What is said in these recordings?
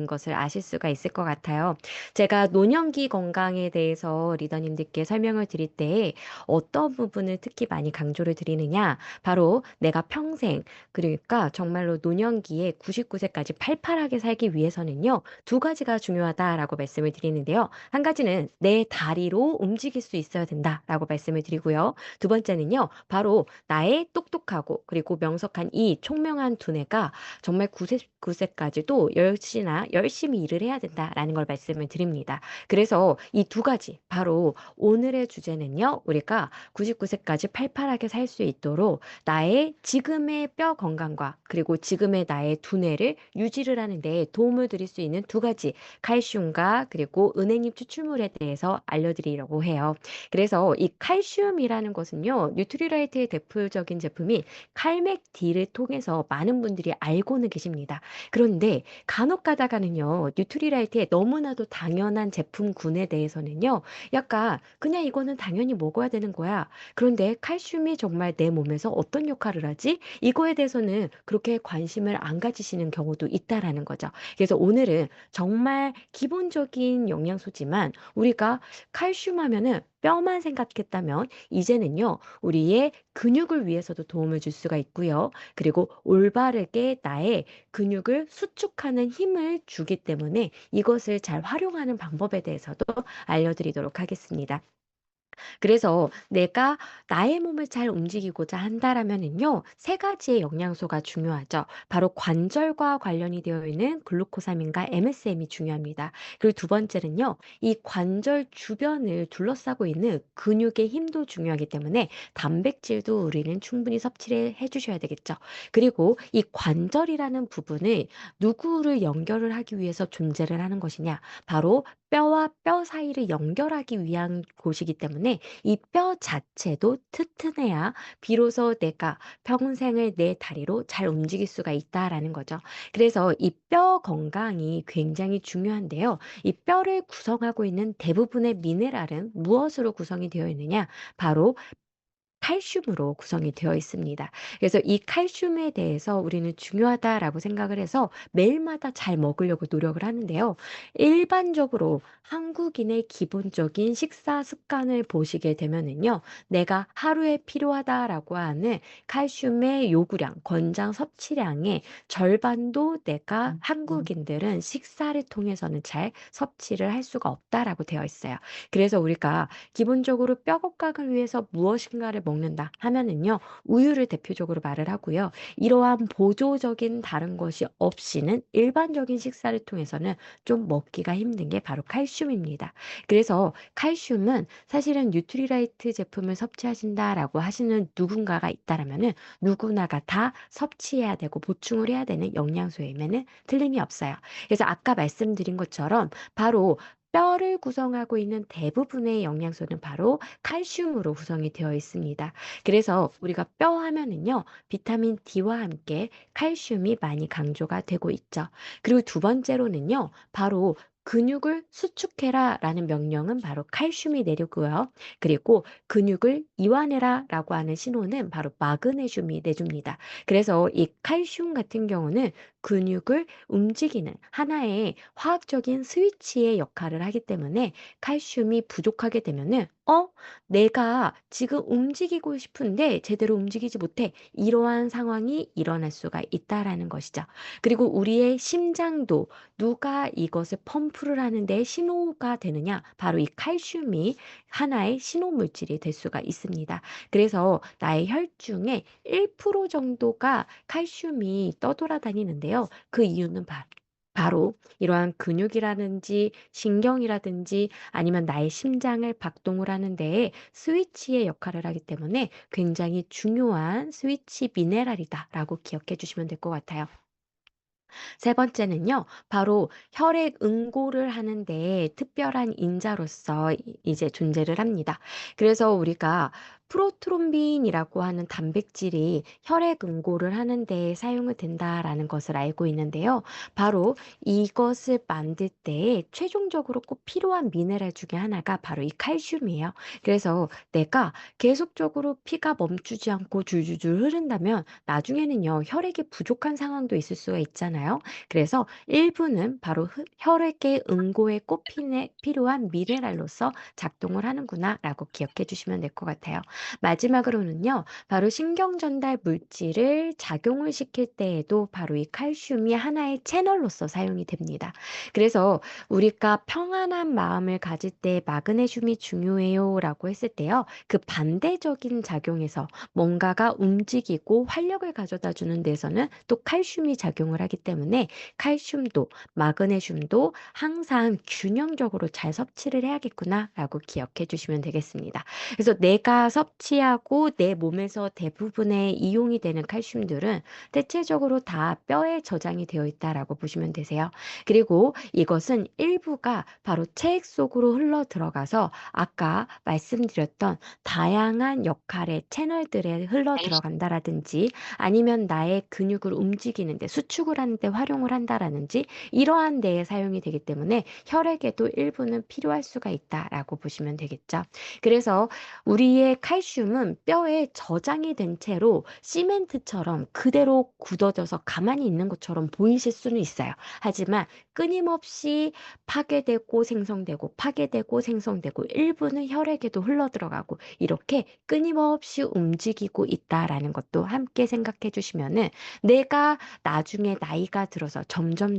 것을 아실 수가 있을 것 같아요. 제가 노년기 건강에 대해서 리더님들께 설명을 드릴 때 어떤 부분을 특히 많이 강조를 드리느냐? 바로 내가 평생, 그러니까 정말로 노년기에 99세까지 팔팔하게 살기 위해서는요, 두 가지가 중요하다라고 말씀을 드리는데요. 한 가지는 내 다리로 움직일 수 있어야 된다라고 말씀을 드리고요. 두 번째는요, 바로 나의 똑똑하고 그리고 명석한 이 총명한 두뇌가 정말 99세까지도 역시나 열심히 일을 해야 된다라는 걸 말씀을 드립니다. 그래서 이 두 가지, 바로 오늘의 주제는요, 우리가 99세까지 팔팔하게 살 수 있도록 나의 지금의 뼈 건강과 그리고 지금의 나의 두뇌를 유지를 하는 데 도움을 드릴 수 있는 두 가지, 칼슘과 그리고 은행잎 추출물에 대해서 알려드리려고 해요. 그래서 이 칼슘이라는 것은요, 뉴트리라이트의 대표적인 제품이 칼맥디를 통해서 많은 분들이 알고는 계십니다. 그런데 간혹 가다가는요, 뉴트리라이트의 너무나도 당연한 제품군에 대해서는요, 약간 그냥 이거는 당연히 먹어야 되는 거야. 그런데 칼슘이 정말 내 몸에서 어떤 역할을 하지? 이거에 대해서는 그렇게 관심을 안 가지시는 경우도 있다라는 거죠. 그래서 오늘은 정말 기본적인 영양소지만 우리가 칼슘 하면은 뼈만 생각했다면 이제는요, 우리의 근육을 위해서도 도움을 줄 수가 있고요. 그리고 올바르게 나의 근육을 수축하는 힘을 주기 때문에 이것을 잘 활용하는 방법에 대해서도 알려드리도록 하겠습니다. 그래서 내가 나의 몸을 잘 움직이고자 한다라면은요, 세 가지의 영양소가 중요하죠. 바로 관절과 관련이 되어 있는 글루코사민과 MSM이 중요합니다. 그리고 두 번째는요, 이 관절 주변을 둘러싸고 있는 근육의 힘도 중요하기 때문에 단백질도 우리는 충분히 섭취를 해주셔야 되겠죠. 그리고 이 관절이라는 부분을 누구를 연결을 하기 위해서 존재를 하는 것이냐? 바로 뼈와 뼈 사이를 연결하기 위한 곳이기 때문에 이 뼈 자체도 튼튼해야 비로소 내가 평생을 내 다리로 잘 움직일 수가 있다라는 거죠. 그래서 이 뼈 건강이 굉장히 중요한데요. 이 뼈를 구성하고 있는 대부분의 미네랄은 무엇으로 구성이 되어 있느냐? 바로 칼슘으로 구성이 되어 있습니다. 그래서 이 칼슘에 대해서 우리는 중요하다라고 생각을 해서 매일마다 잘 먹으려고 노력을 하는데요. 일반적으로 한국인의 기본적인 식사 습관을 보시게 되면은요, 내가 하루에 필요하다라고 하는 칼슘의 요구량, 권장 섭취량의 절반도 내가 한국인들은 식사를 통해서는 잘 섭취를 할 수가 없다라고 되어 있어요. 그래서 우리가 기본적으로 뼈 건강을 위해서 무엇인가를 먹는다 하면은요, 우유를 대표적으로 말을 하고요. 이러한 보조적인 다른 것이 없이는 일반적인 식사를 통해서는 좀 먹기가 힘든 게 바로 칼슘입니다. 그래서 칼슘은 사실은 뉴트리라이트 제품을 섭취하신다라고 하시는 누군가가 있다라면은 누구나가 다 섭취해야 되고 보충을 해야 되는 영양소임에는 틀림이 없어요. 그래서 아까 말씀드린 것처럼 바로 뼈를 구성하고 있는 대부분의 영양소는 바로 칼슘으로 구성이 되어 있습니다. 그래서 우리가 뼈 하면은요, 비타민 D와 함께 칼슘이 많이 강조가 되고 있죠. 그리고 두 번째로는요, 바로 근육을 수축해라 라는 명령은 바로 칼슘이 내리고요. 그리고 근육을 이완해라 라고 하는 신호는 바로 마그네슘이 내줍니다. 그래서 이 칼슘 같은 경우는 근육을 움직이는 하나의 화학적인 스위치의 역할을 하기 때문에 칼슘이 부족하게 되면은 내가 지금 움직이고 싶은데 제대로 움직이지 못해. 이러한 상황이 일어날 수가 있다라는 것이죠. 그리고 우리의 심장도 누가 이것을 펌프를 하는 데 신호가 되느냐? 바로 이 칼슘이 하나의 신호 물질이 될 수가 있습니다. 그래서 나의 혈중의 1% 정도가 칼슘이 떠돌아다니는데요. 그 이유는 바로 이러한 근육이라든지 신경이라든지 아니면 나의 심장을 박동을 하는 데에 스위치의 역할을 하기 때문에 굉장히 중요한 스위치 미네랄이다라고 기억해 주시면 될 것 같아요. 세 번째는요, 바로 혈액 응고를 하는 데 특별한 인자로서 이제 존재를 합니다. 그래서 우리가 프로트롬빈이라고 하는 단백질이 혈액 응고를 하는 데 사용이 된다라는 것을 알고 있는데요. 바로 이것을 만들 때 최종적으로 꼭 필요한 미네랄 중에 하나가 바로 이 칼슘이에요. 그래서 내가 계속적으로 피가 멈추지 않고 줄줄줄 흐른다면 나중에는요, 혈액이 부족한 상황도 있을 수가 있잖아요. 그래서 일부는 바로 혈액의 응고에 꼭 필요한 미네랄로서 작동을 하는구나라고 기억해 주시면 될 것 같아요. 마지막으로는요, 바로 신경 전달 물질을 작용을 시킬 때에도 바로 이 칼슘이 하나의 채널로서 사용이 됩니다. 그래서 우리가 평안한 마음을 가질 때 마그네슘이 중요해요라고 했을 때요, 그 반대적인 작용에서 뭔가가 움직이고 활력을 가져다 주는 데서는 또 칼슘이 작용을 하기 때문에 칼슘도 마그네슘도 항상 균형적으로 잘 섭취를 해야겠구나라고 기억해 주시면 되겠습니다. 그래서 내가 섭취하고 내 몸에서 대부분의 이용이 되는 칼슘들은 대체적으로 다 뼈에 저장이 되어 있다라고 보시면 되세요. 그리고 이것은 일부가 바로 체액 속으로 흘러 들어가서 아까 말씀드렸던 다양한 역할의 채널들에 흘러 들어간다라든지 아니면 나의 근육을 움직이는데 수축을 하는데 활용을 한다라든지 이러한 데에 사용이 되기 때문에 혈액에도 일부는 필요할 수가 있다라고 보시면 되겠죠. 그래서 우리의 칼슘은 뼈에 저장이 된 채로 시멘트처럼 그대로 굳어져서 가만히 있는 것처럼 보이실 수는 있어요. 하지만 끊임없이 파괴되고 생성되고 파괴되고 생성되고 일부는 혈액에도 흘러들어가고 이렇게 끊임없이 움직이고 있다라는 것도 함께 생각해 주시면은 내가 나중에 나이가 들어서 점점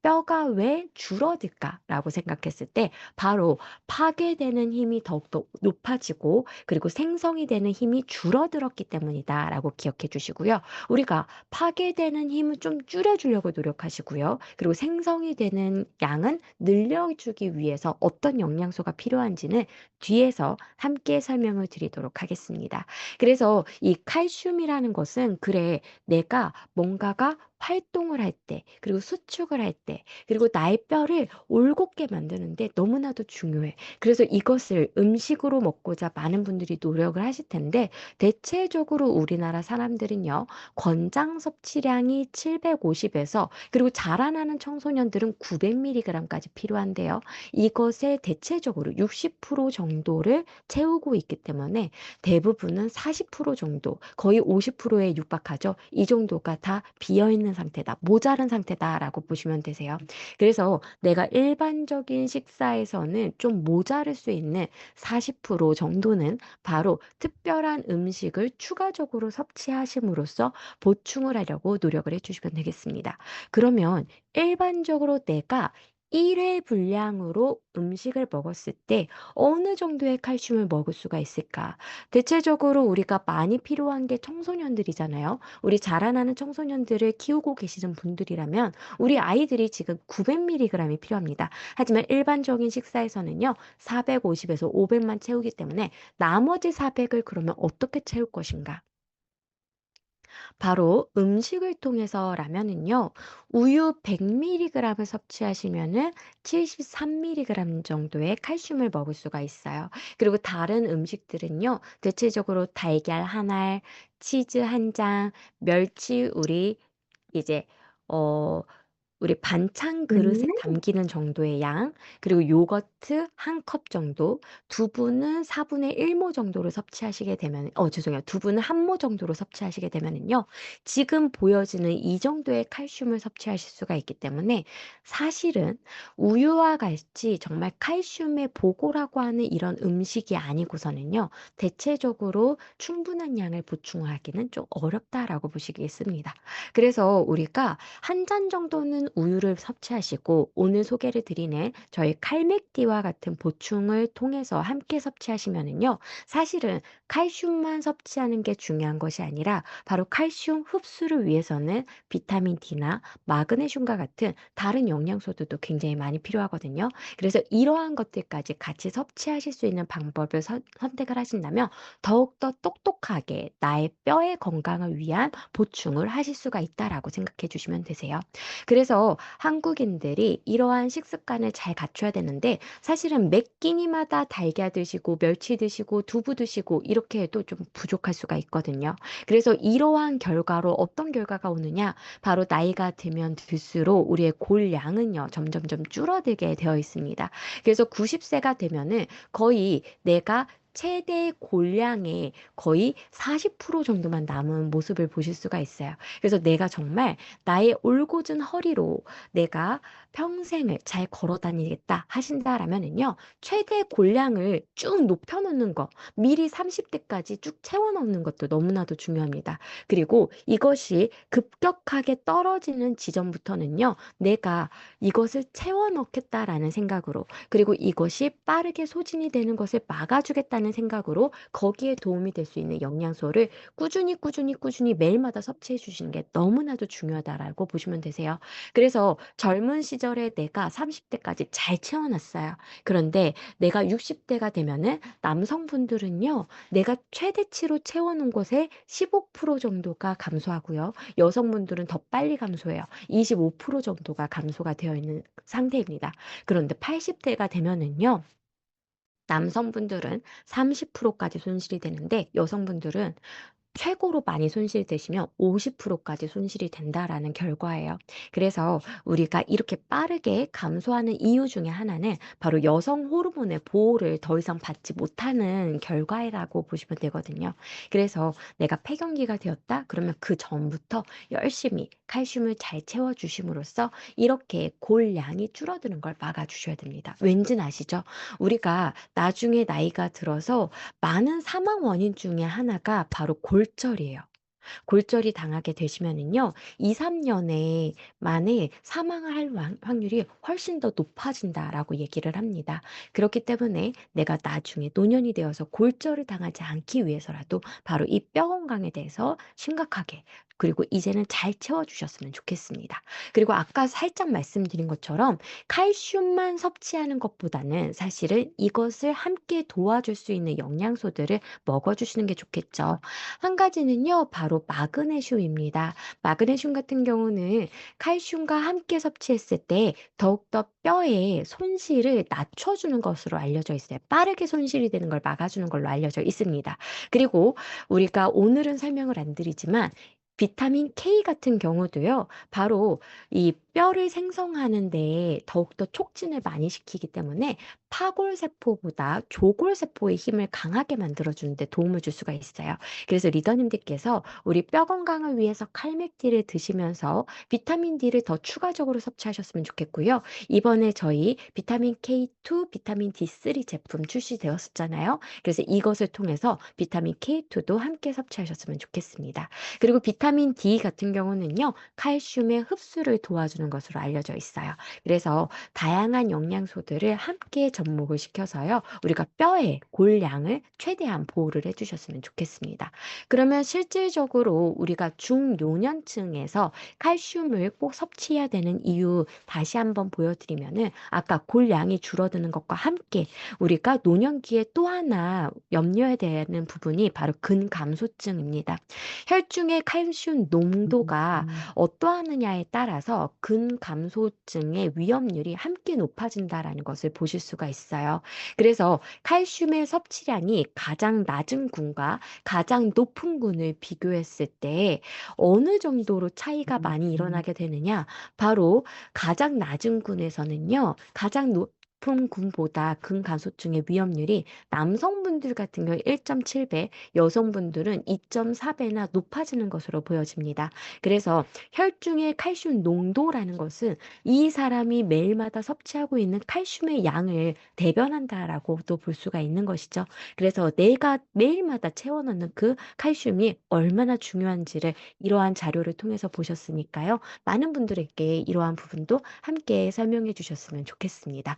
뼈가 왜 줄어들까라고 생각했을 때 바로 파괴되는 힘이 더욱더 높아지고 그리고 생성이 되는 힘이 줄어들었기 때문이다라고 기억해 주시고요. 우리가 파괴되는 힘을 좀 줄여주려고 노력하시고요. 그리고 생성이 되는 양은 늘려주기 위해서 어떤 영양소가 필요한지는 뒤에서 함께 설명을 드리도록 하겠습니다. 그래서 이 칼슘이라는 것은 그래, 내가 뭔가가 활동을 할 때, 그리고 수축을 할 때, 그리고 나의 뼈를 올곧게 만드는데 너무나도 중요해. 그래서 이것을 음식으로 먹고자 많은 분들이 노력을 하실 텐데, 대체적으로 우리나라 사람들은요, 권장 섭취량이 750에서, 그리고 자라나는 청소년들은 900mg까지 필요한데요. 이것의 대체적으로 60% 정도를 채우고 있기 때문에 대부분은 40% 정도, 거의 50%에 육박하죠. 이 정도가 다 비어있는 상태다, 모자른 상태다라고 보시면 되세요. 그래서 내가 일반적인 식사에서는 좀 모자랄 수 있는 40% 정도는 바로 특별한 음식을 추가적으로 섭취하심으로써 보충을 하려고 노력을 해주시면 되겠습니다. 그러면 일반적으로 내가 1회 분량으로 음식을 먹었을 때 어느 정도의 칼슘을 먹을 수가 있을까? 대체적으로 우리가 많이 필요한 게 청소년들이잖아요. 우리 자라나는 청소년들을 키우고 계시는 분들이라면 우리 아이들이 지금 900mg이 필요합니다. 하지만 일반적인 식사에서는요, 450에서 500만 채우기 때문에 나머지 400을 그러면 어떻게 채울 것인가? 바로 음식을 통해서라면은요, 우유 100mg을 섭취하시면은 73mg 정도의 칼슘을 먹을 수가 있어요. 그리고 다른 음식들은요, 대체적으로 달걀 한 알, 치즈 한 장, 멸치 우리 이제 어 우리 반찬 그릇에 음. 담기는 정도의 양, 그리고 요거트 한 컵 정도, 두부는 4분의 1모 정도를 섭취하시게 되면 죄송해요. 두부는 1모 정도로 섭취하시게 되면은요. 지금 보여지는 이 정도의 칼슘을 섭취하실 수가 있기 때문에 사실은 우유와 같이 정말 칼슘의 보고라고 하는 이런 음식이 아니고서는요. 대체적으로 충분한 양을 보충하기는 좀 어렵다라고 보시겠습니다. 그래서 우리가 한 잔 정도는 우유를 섭취하시고 오늘 소개를 드리는 저희 칼맥디와 같은 보충을 통해서 함께 섭취하시면은요. 사실은 칼슘만 섭취하는 게 중요한 것이 아니라 바로 칼슘 흡수를 위해서는 비타민 D나 마그네슘과 같은 다른 영양소들도 굉장히 많이 필요하거든요. 그래서 이러한 것들까지 같이 섭취하실 수 있는 방법을 선택을 하신다면 더욱더 똑똑하게 나의 뼈의 건강을 위한 보충을 하실 수가 있다라고 생각해 주시면 되세요. 그래서 그래서 한국인들이 이러한 식습관을 잘 갖춰야 되는데 사실은 매 끼니마다 달걀 드시고 멸치 드시고 두부 드시고 이렇게 해도 좀 부족할 수가 있거든요. 그래서 이러한 결과로 어떤 결과가 오느냐? 바로 나이가 들면 들수록 우리의 골량은요, 점점점 줄어들게 되어 있습니다. 그래서 90세가 되면은 거의 내가 최대 골량의 거의 40% 정도만 남은 모습을 보실 수가 있어요. 그래서 내가 정말 나의 올곧은 허리로 내가 평생을 잘 걸어 다니겠다 하신다라면은요, 최대 골량을 쭉 높여놓는 거, 미리 30대까지 쭉 채워넣는 것도 너무나도 중요합니다. 그리고 이것이 급격하게 떨어지는 지점부터는요, 내가 이것을 채워넣겠다라는 생각으로, 그리고 이것이 빠르게 소진이 되는 것을 막아주겠다는 생각으로 거기에 도움이 될 수 있는 영양소를 꾸준히 매일마다 섭취해 주시는 게 너무나도 중요하다라고 보시면 되세요. 그래서 젊은 시절에 내가 30대까지 잘 채워놨어요. 그런데 내가 60대가 되면은 남성분들은요, 내가 최대치로 채워놓은 것의 15% 정도가 감소하고요. 여성분들은 더 빨리 감소해요. 25% 정도가 감소가 되어 있는 상태입니다. 그런데 80대가 되면은요, 남성분들은 30%까지 손실이 되는데 여성분들은 최고로 많이 손실되시면 50%까지 손실이 된다라는 결과예요. 그래서 우리가 이렇게 빠르게 감소하는 이유 중에 하나는 바로 여성 호르몬의 보호를 더 이상 받지 못하는 결과라고 보시면 되거든요. 그래서 내가 폐경기가 되었다? 그러면 그 전부터 열심히 칼슘을 잘 채워주심으로써 이렇게 골량이 줄어드는 걸 막아주셔야 됩니다. 왠지 아시죠? 우리가 나중에 나이가 들어서 많은 사망 원인 중에 하나가 바로 골절이에요. 골절이 당하게 되시면은요, 2, 3년에 만에 사망을 할 확률이 훨씬 더 높아진다라고 얘기를 합니다. 그렇기 때문에 내가 나중에 노년이 되어서 골절을 당하지 않기 위해서라도 바로 이 뼈 건강에 대해서 심각하게 그리고 이제는 잘 채워주셨으면 좋겠습니다. 그리고 아까 살짝 말씀드린 것처럼 칼슘만 섭취하는 것보다는 사실은 이것을 함께 도와줄 수 있는 영양소들을 먹어주시는 게 좋겠죠. 한 가지는요, 바로 마그네슘입니다. 마그네슘 같은 경우는 칼슘과 함께 섭취했을 때 더욱더 뼈의 손실을 낮춰주는 것으로 알려져 있어요. 빠르게 손실이 되는 걸 막아주는 걸로 알려져 있습니다. 그리고 우리가 오늘은 설명을 안 드리지만 비타민 K 같은 경우도요, 바로 이 뼈를 생성하는데 더욱더 촉진을 많이 시키기 때문에 파골세포보다 조골세포의 힘을 강하게 만들어주는데 도움을 줄 수가 있어요. 그래서 리더님들께서 우리 뼈 건강을 위해서 칼맥디를 드시면서 비타민 D를 더 추가적으로 섭취하셨으면 좋겠고요. 이번에 저희 비타민 K2, 비타민 D3 제품 출시되었었잖아요. 그래서 이것을 통해서 비타민 K2도 함께 섭취하셨으면 좋겠습니다. 그리고 비타민 D 같은 경우는요, 칼슘의 흡수를 도와주는 것으로 알려져 있어요. 그래서 다양한 영양소들을 함께 접목을 시켜서요, 우리가 뼈의 골량을 최대한 보호를 해주셨으면 좋겠습니다. 그러면 실질적으로 우리가 중노년층에서 칼슘을 꼭 섭취해야 되는 이유 다시 한번 보여드리면은 아까 골량이 줄어드는 것과 함께 우리가 노년기에 또 하나 염려해야 되는 부분이 바로 근감소증입니다. 혈중의 칼슘 농도가 어떠하느냐에 따라서 근감소증의 위험률이 함께 높아진다라는 것을 보실 수가 있어요. 그래서 칼슘의 섭취량이 가장 낮은 군과 가장 높은 군을 비교했을 때 어느 정도로 차이가 많이 일어나게 되느냐? 바로 가장 낮은 군에서는요, 가장 높은 군보다 근감소증의 위험률이 남성분들 같은 경우 1.7배, 여성분들은 2.4배나 높아지는 것으로 보여집니다. 그래서 혈중의 칼슘 농도라는 것은 이 사람이 매일마다 섭취하고 있는 칼슘의 양을 대변한다라고도 볼 수가 있는 것이죠. 그래서 내가 매일마다 채워넣는 그 칼슘이 얼마나 중요한지를 이러한 자료를 통해서 보셨으니까요. 많은 분들에게 이러한 부분도 함께 설명해 주셨으면 좋겠습니다.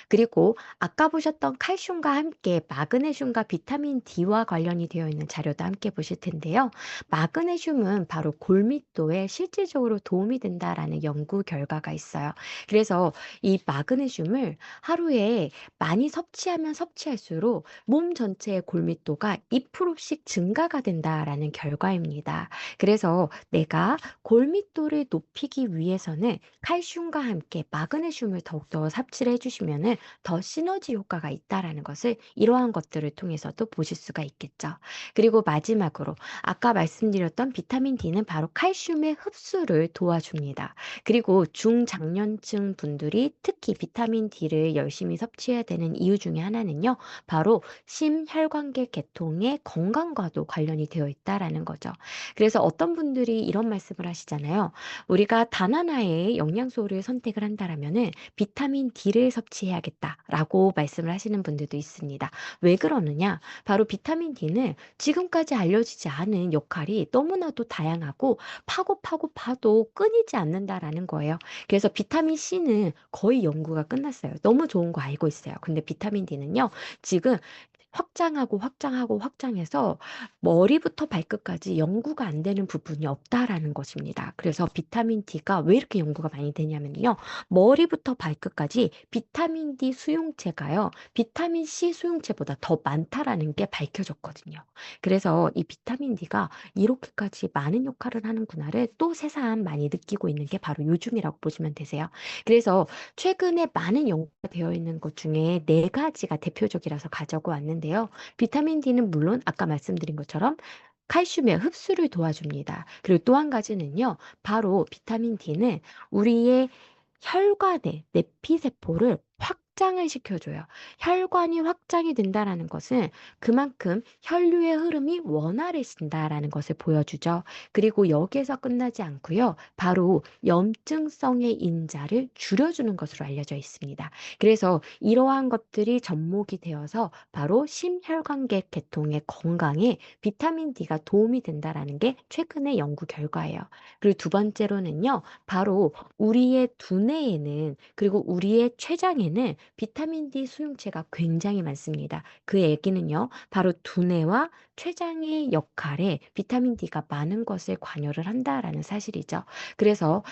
그리고 아까 보셨던 칼슘과 함께 마그네슘과 비타민 D와 관련이 되어 있는 자료도 함께 보실 텐데요. 마그네슘은 바로 골밀도에 실질적으로 도움이 된다라는 연구 결과가 있어요. 그래서 이 마그네슘을 하루에 많이 섭취하면 섭취할수록 몸 전체의 골밀도가 2%씩 증가가 된다라는 결과입니다. 그래서 내가 골밀도를 높이기 위해서는 칼슘과 함께 마그네슘을 더욱더 섭취를 해주시면은 더 시너지 효과가 있다라는 것을 이러한 것들을 통해서도 보실 수가 있겠죠. 그리고 마지막으로 아까 말씀드렸던 비타민 D는 바로 칼슘의 흡수를 도와줍니다. 그리고 중장년층 분들이 특히 비타민 D를 열심히 섭취해야 되는 이유 중에 하나는요, 바로 심혈관계 계통의 건강과도 관련이 되어 있다라는 거죠. 그래서 어떤 분들이 이런 말씀을 하시잖아요. 우리가 단 하나의 영양소를 선택을 한다라면은 비타민 D를 섭취해야겠다라고 말씀을 하시는 분들도 있습니다. 왜 그러느냐? 바로 비타민 D는 지금까지 알려지지 않은 역할이 너무나도 다양하고 파고 파고 파도 끊이지 않는다라는 거예요. 그래서 비타민 C는 거의 연구가 끝났어요. 너무 좋은 거 알고 있어요. 근데 비타민 D는요, 지금 확장하고 확장하고 확장해서 머리부터 발끝까지 연구가 안 되는 부분이 없다라는 것입니다. 그래서 비타민 D가 왜 이렇게 연구가 많이 되냐면요. 머리부터 발끝까지 비타민 D 수용체가요. 비타민 C 수용체보다 더 많다라는 게 밝혀졌거든요. 그래서 이 비타민 D가 이렇게까지 많은 역할을 하는구나를 또 새삼 많이 느끼고 있는 게 바로 요즘이라고 보시면 되세요. 그래서 최근에 많은 연구가 되어 있는 것 중에 네 가지가 대표적이라서 가져고 왔는데요. 비타민 D는 물론 아까 말씀드린 것처럼 칼슘의 흡수를 도와줍니다. 그리고 또 한 가지는요, 바로 비타민 D는 우리의 혈관의 내피세포를 확장을 시켜줘요. 혈관이 확장이 된다라는 것은 그만큼 혈류의 흐름이 원활해진다라는 것을 보여주죠. 그리고 여기에서 끝나지 않고요. 바로 염증성의 인자를 줄여주는 것으로 알려져 있습니다. 그래서 이러한 것들이 접목이 되어서 바로 심혈관계 계통의 건강에 비타민 D가 도움이 된다라는 게 최근의 연구 결과예요. 그리고 두 번째로는요. 바로 우리의 두뇌에는 그리고 우리의 췌장에는 비타민 D 수용체가 굉장히 많습니다. 그 얘기는요. 바로 두뇌와 췌장의 역할에 비타민 D가 많은 것을 관여를 한다라는 사실이죠. 그래서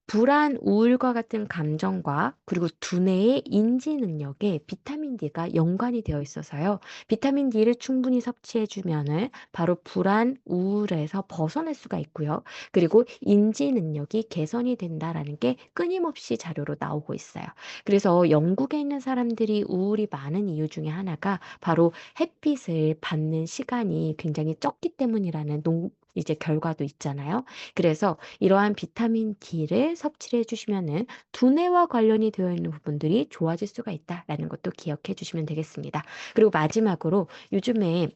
불안, 우울과 같은 감정과 그리고 두뇌의 인지 능력에 비타민 D가 연관이 되어 있어서요. 비타민 D를 충분히 섭취해 주면은 바로 불안, 우울에서 벗어날 수가 있고요. 그리고 인지 능력이 개선이 된다라는 게 끊임없이 자료로 나오고 있어요. 그래서 영국에 있는 사람들이 우울이 많은 이유 중에 하나가 바로 햇빛을 받는 시간이 굉장히 적기 때문이라는 이제 결과도 있잖아요. 그래서 이러한 비타민 D를 섭취를 해주시면은 두뇌와 관련이 되어 있는 부분들이 좋아질 수가 있다라는 것도 기억해 주시면 되겠습니다. 그리고 마지막으로 요즘에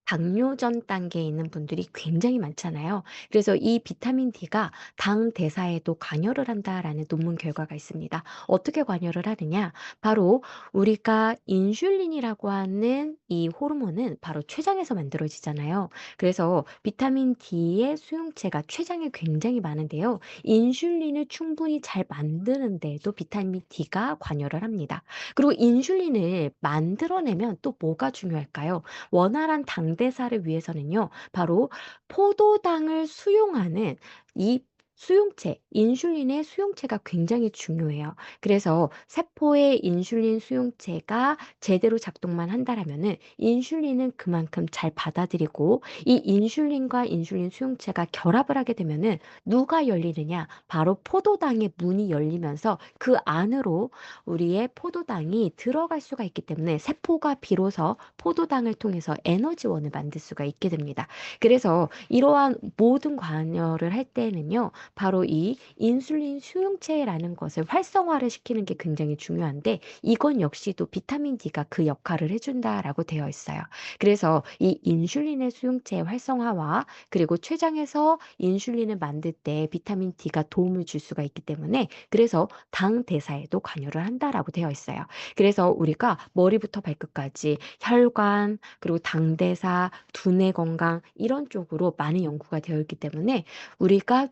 당뇨전 단계에 있는 분들이 굉장히 많잖아요. 그래서 이 비타민 D가 당 대사에도 관여를 한다라는 논문 결과가 있습니다. 어떻게 관여를 하느냐? 바로 우리가 인슐린이라고 하는 이 호르몬은 바로 췌장에서 만들어지잖아요. 그래서 비타민 D의 수용체가 췌장에 굉장히 많은데요. 인슐린을 충분히 잘 만드는 데에도 비타민 D가 관여를 합니다. 그리고 인슐린을 만들어내면 또 뭐가 중요할까요? 원활한 당대사를 위해서는요, 바로 포도당을 수용하는 이 수용체, 인슐린의 수용체가 굉장히 중요해요. 그래서 세포의 인슐린 수용체가 제대로 작동만 한다라면은 인슐린은 그만큼 잘 받아들이고 이 인슐린과 인슐린 수용체가 결합을 하게 되면은 누가 열리느냐? 바로 포도당의 문이 열리면서 그 안으로 우리의 포도당이 들어갈 수가 있기 때문에 세포가 비로소 포도당을 통해서 에너지원을 만들 수가 있게 됩니다. 그래서 이러한 모든 관여를 할 때는요, 바로 이 인슐린 수용체라는 것을 활성화를 시키는 게 굉장히 중요한데, 이건 역시도 비타민 D가 그 역할을 해준다라고 되어 있어요. 그래서 이 인슐린의 수용체 활성화와 그리고 췌장에서 인슐린을 만들 때 비타민 D가 도움을 줄 수가 있기 때문에 그래서 당 대사에도 관여를 한다라고 되어 있어요. 그래서 우리가 머리부터 발끝까지 혈관, 그리고 당대사, 두뇌 건강 이런 쪽으로 많은 연구가 되어 있기 때문에 우리가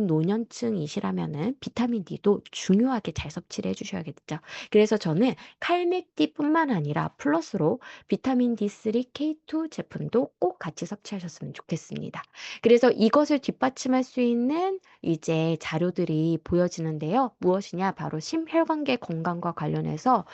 중노년층이시라면은 비타민 D도 중요하게 잘 섭취를 해주셔야겠죠. 그래서 저는 칼맥디뿐만 아니라 플러스로 비타민 D3, K2 제품도 꼭 같이 섭취하셨으면 좋겠습니다. 그래서 이것을 뒷받침할 수 있는 이제 자료들이 보여지는데요. 무엇이냐? 바로 심혈관계 건강과 관련해서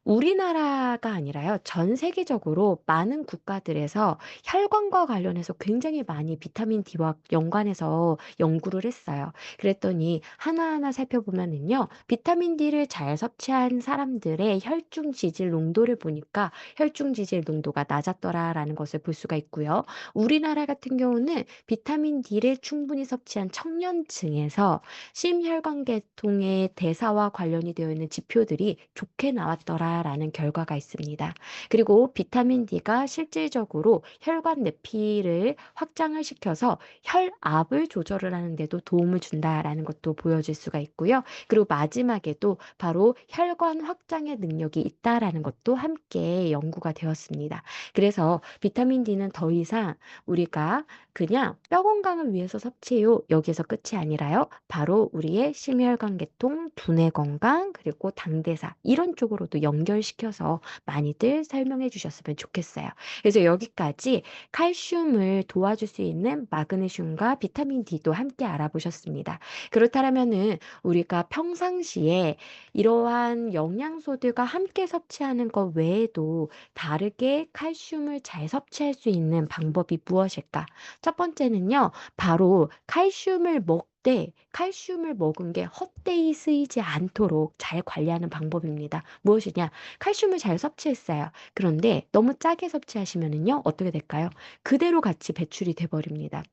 우리나라가 아니라요. 전 세계적으로 많은 국가들에서 혈관과 관련해서 굉장히 많이 비타민 D와 연관해서 연구를 했어요. 그랬더니 하나하나 살펴보면은요. 비타민 D를 잘 섭취한 사람들의 혈중 지질 농도를 보니까 혈중 지질 농도가 낮았더라라는 것을 볼 수가 있고요. 우리나라 같은 경우는 비타민 D를 충분히 섭취한 청년층에서 심혈관계통의 대사와 관련이 되어 있는 지표들이 좋게 나왔더라라는 결과가 있습니다. 그리고 비타민 D가 실질적으로 혈관 내피를 확장을 시켜서 혈압을 조절을 하는 데도 도움을 준다라는 것도 보여질 수가 있고요. 그리고 마지막에도 바로 혈관 확장의 능력이 있다라는 것도 함께 연구가 되었습니다. 그래서 비타민 D는 더 이상 우리가 그냥 뼈 건강을 위해서 섭취해요. 여기에서 끝이 아니라요. 바로 우리의 심혈관계통, 두뇌 건강, 그리고 당대사 이런 쪽으로도 연결시켜서 많이들 설명해 주셨으면 좋겠어요. 그래서 여기까지 칼슘을 도와줄 수 있는 마그네슘과 비타민 D도 함께 알아보셨습니다. 그렇다면은 우리가 평상시에 이러한 영양소들과 함께 섭취하는 것 외에도 다르게 칼슘을 잘 섭취할 수 있는 방법이 무엇일까? 첫 번째는요, 바로 칼슘을 먹되 칼슘을 먹은 게 헛되이 쓰이지 않도록 잘 관리하는 방법입니다. 무엇이냐? 칼슘을 잘 섭취했어요. 그런데 너무 짜게 섭취하시면은요, 어떻게 될까요? 그대로 같이 배출이 돼버립니다.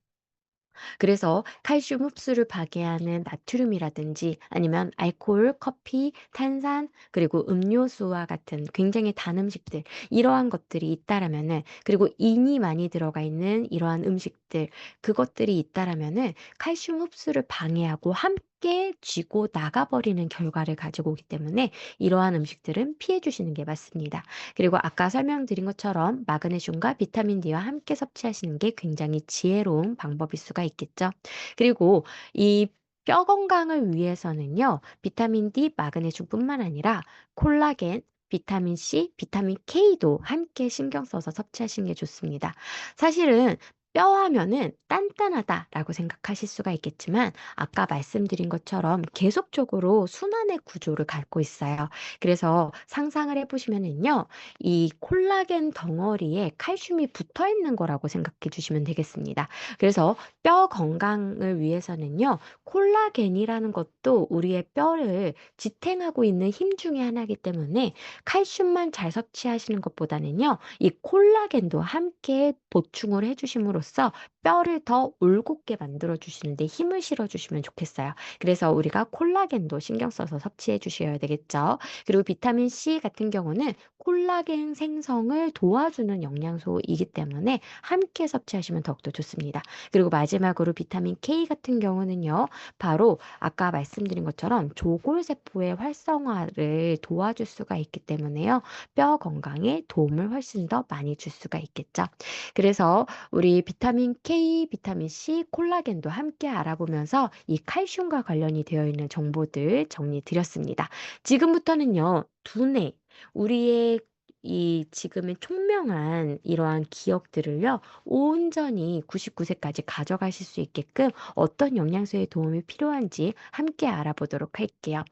그래서 칼슘 흡수를 방해하는 나트륨이라든지 아니면 알코올, 커피, 탄산, 그리고 음료수와 같은 굉장히 단 음식들, 이러한 것들이 있다라면은, 그리고 인이 많이 들어가 있는 이러한 음식들, 그것들이 있다라면은 칼슘 흡수를 방해하고 함께 쥐고 나가버리는 결과를 가지고 오기 때문에 이러한 음식들은 피해 주시는 게 맞습니다. 그리고 아까 설명드린 것처럼 마그네슘과 비타민 D와 함께 섭취하시는 게 굉장히 지혜로운 방법일 수가 있겠죠. 그리고 이 뼈 건강을 위해서는요, 비타민 D, 마그네슘뿐만 아니라 콜라겐, 비타민 C, 비타민 K도 함께 신경 써서 섭취하시는 게 좋습니다. 사실은 뼈 하면은 단단하다라고 생각하실 수가 있겠지만, 아까 말씀드린 것처럼 계속적으로 순환의 구조를 갖고 있어요. 그래서 상상을 해보시면은요, 이 콜라겐 덩어리에 칼슘이 붙어 있는 거라고 생각해 주시면 되겠습니다. 그래서 뼈 건강을 위해서는요, 콜라겐이라는 것도 우리의 뼈를 지탱하고 있는 힘 중에 하나이기 때문에 칼슘만 잘 섭취하시는 것보다는요, 이 콜라겐도 함께 보충을 해주심으로써 뼈를 더 올곧게 만들어 주시는데 힘을 실어 주시면 좋겠어요. 그래서 우리가 콜라겐도 신경 써서 섭취해 주셔야 되겠죠. 그리고 비타민 C 같은 경우는 콜라겐 생성을 도와주는 영양소이기 때문에 함께 섭취하시면 더욱더 좋습니다. 그리고 마지막으로 비타민 K 같은 경우는요, 바로 아까 말씀드린 것처럼 조골세포의 활성화를 도와줄 수가 있기 때문에요, 뼈 건강에 도움을 훨씬 더 많이 줄 수가 있겠죠. 그래서 우리 비타민 K, 비타민 C, 콜라겐도 함께 알아보면서 이 칼슘과 관련이 되어 있는 정보들 정리 드렸습니다. 지금부터는요, 두뇌, 우리의 이 지금의 총명한 이러한 기억들을요, 온전히 99세까지 가져가실 수 있게끔 어떤 영양소의 도움이 필요한지 함께 알아보도록 할게요.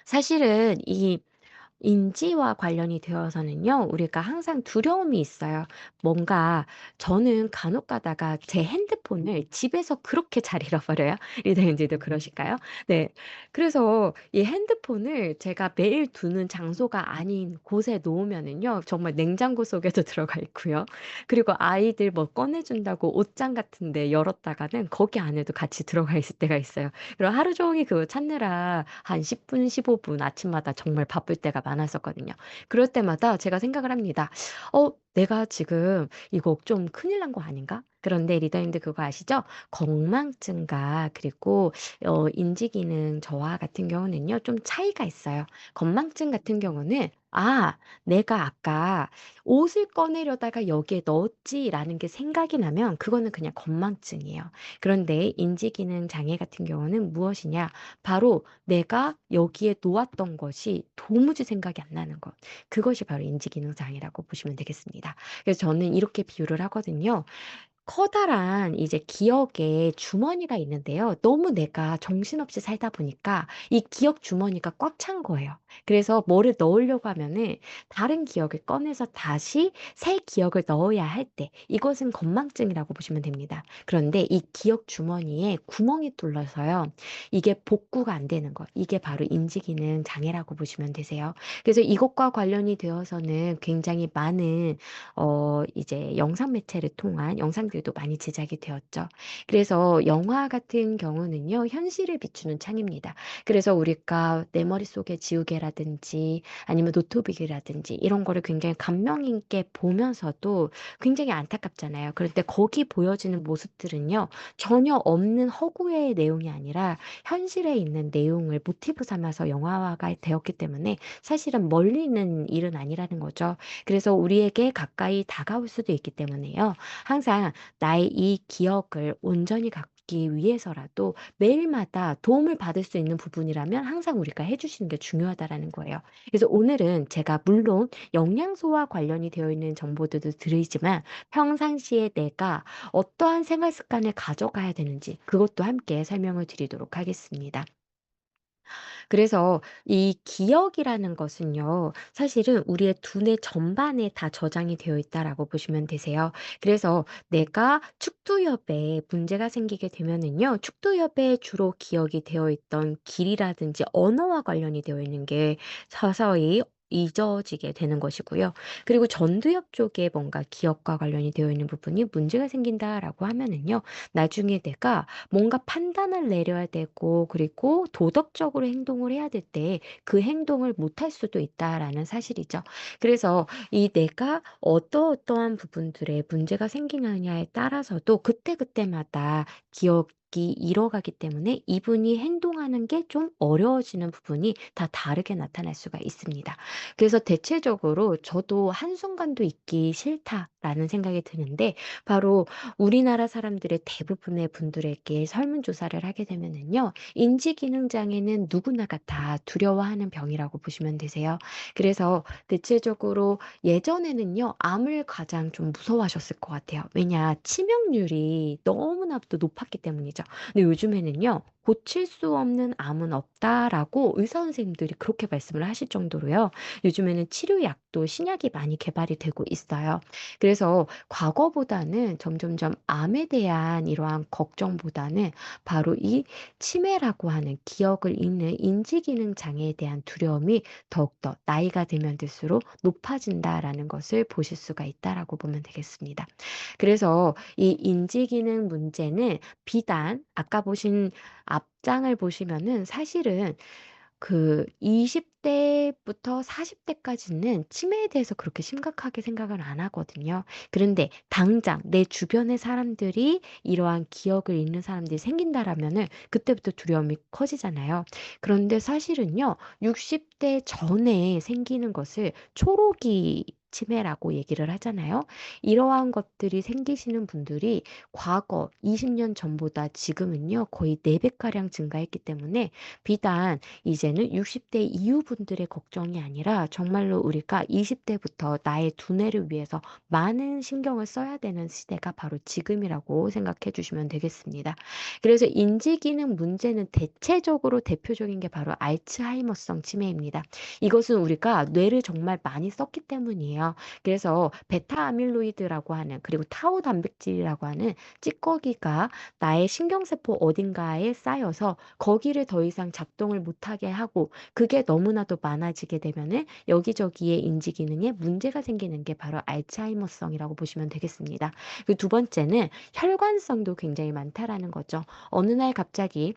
사실은 이 인지와 관련이 되어서는요, 우리가 항상 두려움이 있어요. 뭔가 저는 간혹 가다가 제 핸드폰을 집에서 그렇게 잘 잃어버려요. 리더님들도 그러실까요? 네. 그래서 이 핸드폰을 제가 매일 두는 장소가 아닌 곳에 놓으면은요, 정말 냉장고 속에도 들어가 있고요. 그리고 아이들 뭐 꺼내준다고 옷장 같은 데 열었다가는 거기 안에도 같이 들어가 있을 때가 있어요. 그리고 하루 종일 그거 찾느라 한 10분, 15분 아침마다 정말 바쁠 때가 많았었거든요. 그럴 때마다 제가 생각을 합니다. 내가 지금 이거 좀 큰일 난 거 아닌가? 그런데 리더님들 그거 아시죠? 건망증과 그리고 인지기능 저하 같은 경우는요, 좀 차이가 있어요. 건망증 같은 경우는 내가 아까 옷을 꺼내려다가 여기에 넣었지라는 게 생각이 나면 그거는 그냥 건망증이에요. 그런데 인지기능 장애 같은 경우는 무엇이냐? 바로 내가 여기에 놓았던 것이 도무지 생각이 안 나는 것. 그것이 바로 인지기능 장애라고 보시면 되겠습니다. 그래서 저는 이렇게 비유를 하거든요. 커다란 이제 기억의 주머니가 있는데요. 너무 내가 정신없이 살다 보니까 이 기억 주머니가 꽉 찬 거예요. 그래서 뭐를 넣으려고 하면은 다른 기억을 꺼내서 다시 새 기억을 넣어야 할 때 이것은 건망증이라고 보시면 됩니다. 그런데 이 기억 주머니에 구멍이 뚫려서요. 이게 복구가 안 되는 것. 이게 바로 인지기능 장애라고 보시면 되세요. 그래서 이것과 관련이 되어서는 굉장히 많은 이제 영상 매체를 통한 영상들도 많이 제작이 되었죠. 그래서 영화 같은 경우는요, 현실을 비추는 창입니다. 그래서 우리가 내 머릿속에 지우개라든지 아니면 노트북이라든지 이런 거를 굉장히 감명 있게 보면서도 굉장히 안타깝잖아요. 그런데 거기 보여지는 모습들은요, 전혀 없는 허구의 내용이 아니라 현실에 있는 내용을 모티브 삼아서 영화화가 되었기 때문에 사실은 멀리 있는 일은 아니라는 거죠. 그래서 우리에게 가까이 다가올 수도 있기 때문에요. 항상 나의 이 기억을 온전히 갖기 위해서라도 매일마다 도움을 받을 수 있는 부분이라면 항상 우리가 해주시는 게 중요하다라는 거예요. 그래서 오늘은 제가 물론 영양소와 관련이 되어 있는 정보들도 드리지만 평상시에 내가 어떠한 생활 습관을 가져가야 되는지 그것도 함께 설명을 드리도록 하겠습니다. 그래서 이 기억이라는 것은요, 사실은 우리의 두뇌 전반에 다 저장이 되어 있다라고 보시면 되세요. 그래서 내가 축두엽에 문제가 생기게 되면은요, 축두엽에 주로 기억이 되어 있던 길이라든지 언어와 관련이 되어 있는 게 서서히 잊어지게 되는 것이고요. 그리고 전두엽 쪽에 뭔가 기억과 관련이 되어 있는 부분이 문제가 생긴다라고 하면은요, 나중에 내가 뭔가 판단을 내려야 되고 그리고 도덕적으로 행동을 해야 될 때 그 행동을 못할 수도 있다라는 사실이죠. 그래서 이 내가 어떠어떠한 부분들에 문제가 생기느냐에 따라서도 그때그때마다 기억이 잃어가기 때문에 이분이 행동하는 게 좀 어려워지는 부분이 다 다르게 나타날 수가 있습니다. 그래서 대체적으로 저도 한순간도 있기 싫다라는 생각이 드는데 바로 우리나라 사람들의 대부분의 분들에게 설문조사를 하게 되면은요, 인지기능장애는 누구나가 다 두려워하는 병이라고 보시면 되세요. 그래서 대체적으로 예전에는요, 암을 가장 좀 무서워하셨을 것 같아요. 왜냐, 치명률이 너무나도 높았기 때문이죠. 근데 요즘에는요, 고칠 수 없는 암은 없다라고 의사 선생님들이 그렇게 말씀을 하실 정도로요. 요즘에는 치료약도 신약이 많이 개발이 되고 있어요. 그래서 과거보다는 점점점 암에 대한 이러한 걱정보다는 바로 이 치매라고 하는 기억을 잃는 인지기능 장애에 대한 두려움이 더욱더 나이가 들면 들수록 높아진다라는 것을 보실 수가 있다라고 보면 되겠습니다. 그래서 이 인지기능 문제는 비단 아까 보신 앞장을 보시면은 사실은 그 20 대부터 40 대까지는 치매에 대해서 그렇게 심각하게 생각을 안 하거든요. 그런데 당장 내 주변의 사람들이 이러한 기억을 잃는 사람들이 생긴다라면은 그때부터 두려움이 커지잖아요. 그런데 사실은요. 60대 전에 생기는 것을 초록이 치매라고 얘기를 하잖아요. 이러한 것들이 생기시는 분들이 과거 20년 전보다 지금은요. 거의 4배가량 증가했기 때문에 비단 이제는 60대 이후 분들의 걱정이 아니라 정말로 우리가 20 대부터 나의 두뇌를 위해서 많은 신경을 써야 되는 시대가 바로 지금이라고 생각해 주시면 되겠습니다. 그래서 인지기능 문제는 대체적으로 대표적인 게 바로 알츠하이머성 치매입니다. 이것은 우리가 뇌를 정말 많이 썼기 때문이에요. 그래서 베타 아밀로이드라고 하는 그리고 타우 단백질이라고 하는 찌꺼기가 나의 신경세포 어딘가에 쌓여서 거기를 더 이상 작동을 못하게 하고 그게 너무나도 많아지게 되면은 여기저기에 인지 기능에 문제가 생기는 게 바로 알츠하이머성이라고 보시면 되겠습니다. 그 두 번째는 혈관성도 굉장히 많다라는 거죠. 어느 날 갑자기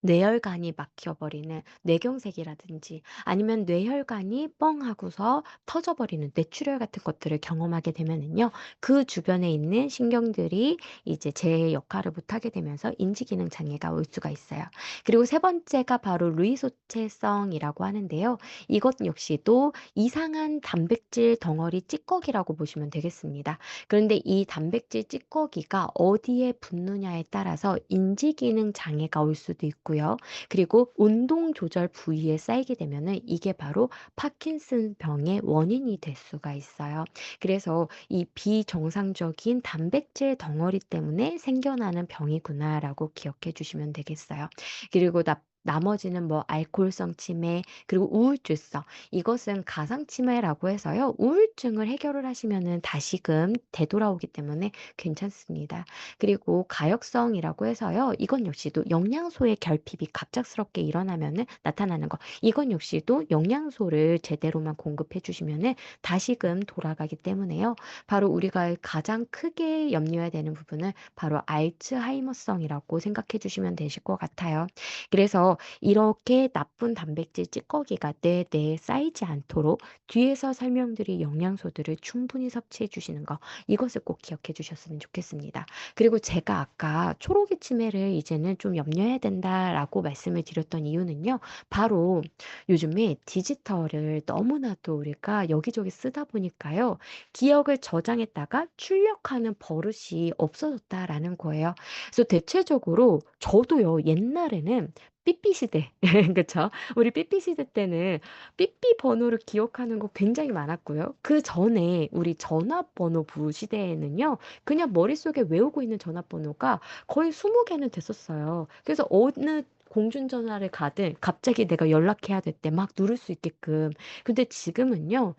뇌혈관이 막혀버리는 뇌경색이라든지 아니면 뇌혈관이 뻥 하고서 터져버리는 뇌출혈 같은 것들을 경험하게 되면은요, 그 주변에 있는 신경들이 이제 제 역할을 못하게 되면서 인지기능 장애가 올 수가 있어요. 그리고 세 번째가 바로 루이소체성이라고 하는데요. 이것 역시도 이상한 단백질 덩어리 찌꺼기라고 보시면 되겠습니다. 그런데 이 단백질 찌꺼기가 어디에 붙느냐에 따라서 인지기능 장애가 올 수도 있고요. 그리고 운동 조절 부위에 쌓이게 되면은 이게 바로 파킨슨 병의 원인이 될 수가 있어요. 그래서 이 비정상적인 단백질 덩어리 때문에 생겨나는 병이구나라고 기억해 주시면 되겠어요. 그리고 나머지는 뭐 알코올성 치매, 그리고 우울증성. 이것은 가상 치매라고 해서요. 우울증을 해결을 하시면은 다시금 되돌아오기 때문에 괜찮습니다. 그리고 가역성이라고 해서요. 이건 역시도 영양소의 결핍이 갑작스럽게 일어나면은 나타나는 거. 이건 역시도 영양소를 제대로만 공급해 주시면은 다시금 돌아가기 때문에요. 바로 우리가 가장 크게 염려해야 되는 부분은 바로 알츠하이머성이라고 생각해 주시면 되실 것 같아요. 그래서 이렇게 나쁜 단백질 찌꺼기가 내 뇌에 쌓이지 않도록 뒤에서 설명드린 영양소들을 충분히 섭취해 주시는 거, 이것을 꼭 기억해 주셨으면 좋겠습니다. 그리고 제가 아까 초록이 치매를 이제는 좀 염려해야 된다라고 말씀을 드렸던 이유는요. 바로 요즘에 디지털을 너무나도 우리가 여기저기 쓰다 보니까요. 기억을 저장했다가 출력하는 버릇이 없어졌다라는 거예요. 그래서 대체적으로 저도요. 옛날에는 삐삐 시대 그쵸? 우리 삐삐 시대 때는 삐삐 번호를 기억하는 거 굉장히 많았고요. 그전에 우리 전화번호부 시대에는요. 그냥 머릿속에 외우고 있는 전화번호가 거의 20개는 됐었어요. 그래서 어느 공중전화를 가든 갑자기 내가 연락해야 될 때 막 누를 수 있게끔. 근데 지금은요.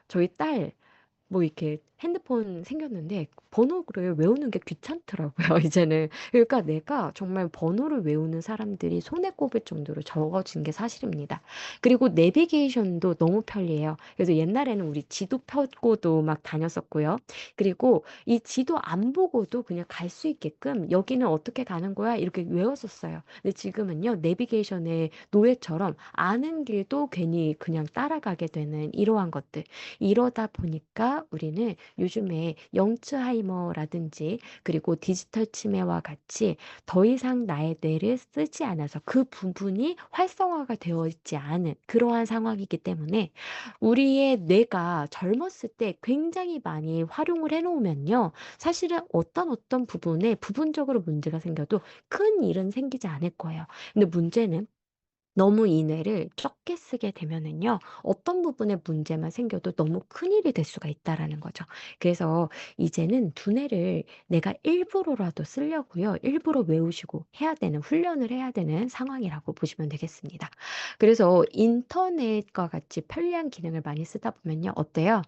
저희 딸 이렇게 핸드폰 생겼는데 번호를 외우는 게 귀찮더라고요 이제는. 그러니까 내가 정말 번호를 외우는 사람들이 손에 꼽을 정도로 적어진 게 사실입니다. 그리고 내비게이션도 너무 편리해요. 그래서 옛날에는 우리 지도 펴고도 막 다녔었고요. 그리고 이 지도 안 보고도 그냥 갈 수 있게끔 "여기는 어떻게 가는 거야?" 이렇게 외웠었어요. 근데 지금은요. 내비게이션의 노예처럼 아는 길도 괜히 그냥 따라가게 되는 이러한 것들. 이러다 보니까 우리는 요즘에 영츠하이머라든지 그리고 디지털 치매와 같이 더 이상 나의 뇌를 쓰지 않아서 그 부분이 활성화가 되어 있지 않은 그러한 상황이기 때문에 우리의 뇌가 젊었을 때 굉장히 많이 활용을 해 놓으면요. 사실은 어떤 부분에 부분적으로 문제가 생겨도 큰 일은 생기지 않을 거예요. 근데 문제는 너무 이 뇌를 적게 쓰게 되면은요. 어떤 부분에 문제만 생겨도 너무 큰일이 될 수가 있다라는 거죠. 그래서 이제는 두뇌를 내가 일부러라도 쓰려고요. 일부러 외우시고 해야 되는 훈련을 해야 되는 상황이라고 보시면 되겠습니다. 그래서 인터넷과 같이 편리한 기능을 많이 쓰다 보면요. 어때요?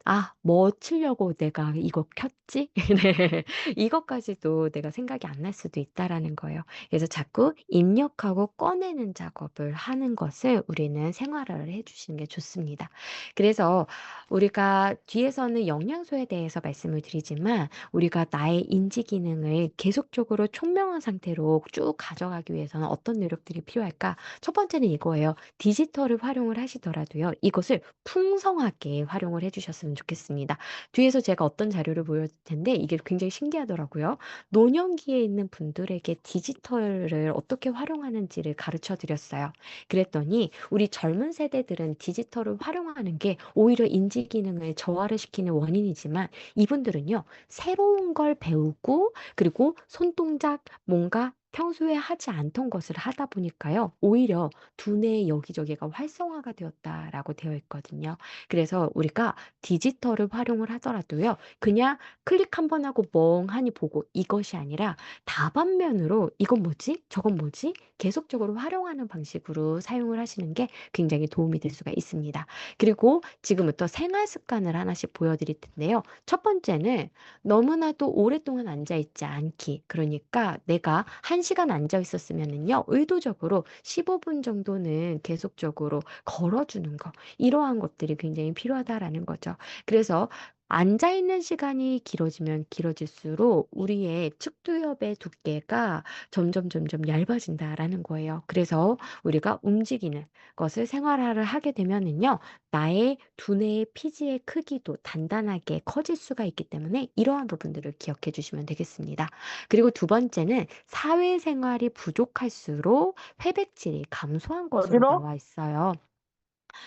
'아 뭐 치려고 내가 이거 켰지?' 네. 이것까지도 내가 생각이 안 날 수도 있다라는 거예요. 그래서 자꾸 입력하고 꺼내는 작업을 하는 것을 우리는 생활화를 해 주시는 게 좋습니다. 그래서 우리가 뒤에서는 영양소에 대해서 말씀을 드리지만 우리가 나의 인지 기능을 계속적으로 총명한 상태로 쭉 가져가기 위해서는 어떤 노력들이 필요할까? 첫 번째는 이거예요. 디지털을 활용을 하시더라도요. 이것을 풍성하게 활용을 해 주셨으면 좋겠습니다. 뒤에서 제가 어떤 자료를 보여줄 텐데 이게 굉장히 신기하더라고요. 노년기에 있는 분들에게 디지털을 어떻게 활용하는지를 가르쳐 드렸어요. 그랬더니 우리 젊은 세대들은 디지털을 활용하는 게 오히려 인지 기능을 저하를 시키는 원인이지만 이분들은요. 새로운 걸 배우고 그리고 손동작 뭔가 평소에 하지 않던 것을 하다 보니까요. 오히려 두뇌의 여기저기가 활성화가 되었다라고 되어 있거든요. 그래서 우리가 디지털을 활용을 하더라도요. 그냥 클릭 한 번 하고 멍하니 보고 이것이 아니라 다반면으로 '이건 뭐지? 저건 뭐지?' 계속적으로 활용하는 방식으로 사용을 하시는 게 굉장히 도움이 될 수가 있습니다. 그리고 지금부터 생활 습관을 하나씩 보여 드릴 텐데요. 첫 번째는 너무나도 오랫동안 앉아 있지 않기. 그러니까 내가 1 시간 앉아 있었으면은요. 의도적으로 15분 정도는 계속적으로 걸어 주는 거. 이러한 것들이 굉장히 필요하다라는 거죠. 그래서 앉아 있는 시간이 길어지면 길어질수록 우리의 측두엽의 두께가 점점 얇아진다라는 거예요. 그래서 우리가 움직이는 것을 생활화를 하게 되면은요, 나의 두뇌의 피지의 크기도 단단하게 커질 수가 있기 때문에 이러한 부분들을 기억해 주시면 되겠습니다. 그리고 두 번째는 사회생활이 부족할수록 회백질이 감소한 것으로 어디로? 나와 있어요.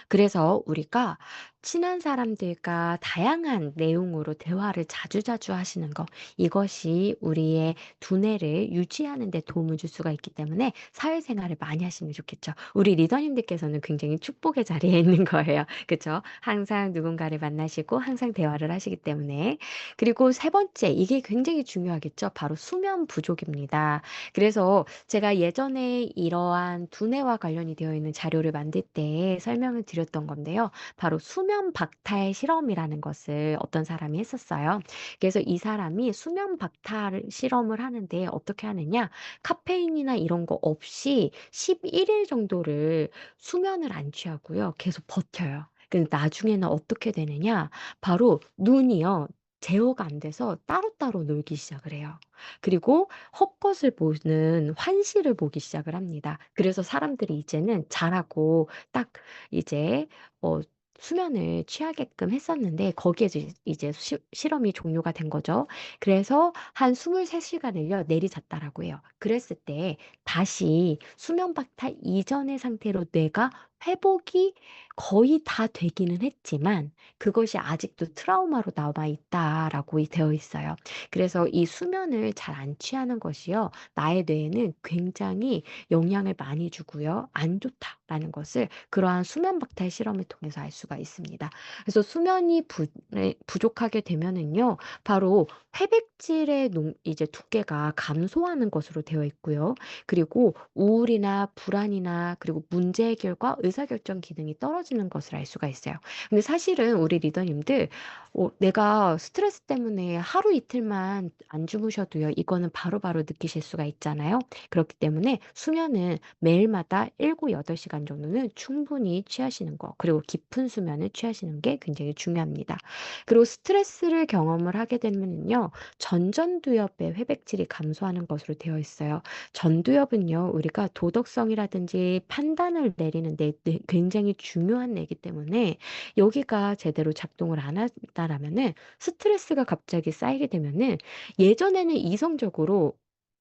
그래서 우리가 친한 사람들과 다양한 내용으로 대화를 자주자주 하시는 거, 이것이 우리의 두뇌를 유지하는 데 도움을 줄 수가 있기 때문에 사회생활을 많이 하시면 좋겠죠. 우리 리더님들께서는 굉장히 축복의 자리에 있는 거예요. 그쵸? 항상 누군가를 만나시고 항상 대화를 하시기 때문에. 그리고 세 번째, 이게 굉장히 중요하겠죠. 바로 수면 부족입니다. 그래서 제가 예전에 이러한 두뇌와 관련이 되어 있는 자료를 만들 때 설명을 드렸던 건데요. 바로 수면 박탈 실험이라는 것을 어떤 사람이 했었어요. 그래서 이 사람이 수면 박탈 실험을 하는데 어떻게 하느냐? 카페인이나 이런 거 없이 11일 정도를 수면을 안 취하고요. 계속 버텨요. 근데 나중에는 어떻게 되느냐? 바로 눈이요. 제어가 안 돼서 따로따로 놀기 시작을 해요. 그리고 헛것을 보는 환시를 보기 시작을 합니다. 그래서 사람들이 이제는 잘하고 딱 이제 어 수면을 취하게끔 했었는데 거기에 이제 실험이 종료가 된 거죠. 그래서 한 23시간을요 내리잤다라고 해요. 그랬을 때 다시 수면 박탈 이전의 상태로 뇌가 회복이 거의 다 되기는 했지만 그것이 아직도 트라우마로 남아 있다라고 되어 있어요. 그래서 이 수면을 잘 안 취하는 것이요. 나의 뇌에는 굉장히 영향을 많이 주고요. 안 좋다라는 것을 그러한 수면 박탈 실험을 통해서 알 수가 있습니다. 그래서 수면이 부족하게 되면은요. 바로 회백질의 이제 두께가 감소하는 것으로 되어 있고요. 그리고 우울이나 불안이나 그리고 문제 해결과 의사결정 기능이 떨어지는 것을 알 수가 있어요. 근데 사실은 우리 리더님들 내가 스트레스 때문에 하루 이틀만 안 주무셔도요, 이거는 바로바로 느끼실 수가 있잖아요. 그렇기 때문에 수면은 매일마다 7, 8시간 정도는 충분히 취하시는 거, 그리고 깊은 수면을 취하시는 게 굉장히 중요합니다. 그리고 스트레스를 경험을 하게 되면요, 전전두엽의 회백질이 감소하는 것으로 되어 있어요. 전두엽은요, 우리가 도덕성이라든지 판단을 내리는 데 굉장히 중요한 뇌이기 때문에 여기가 제대로 작동을 안 한다라면은 스트레스가 갑자기 쌓이게 되면은 예전에는 이성적으로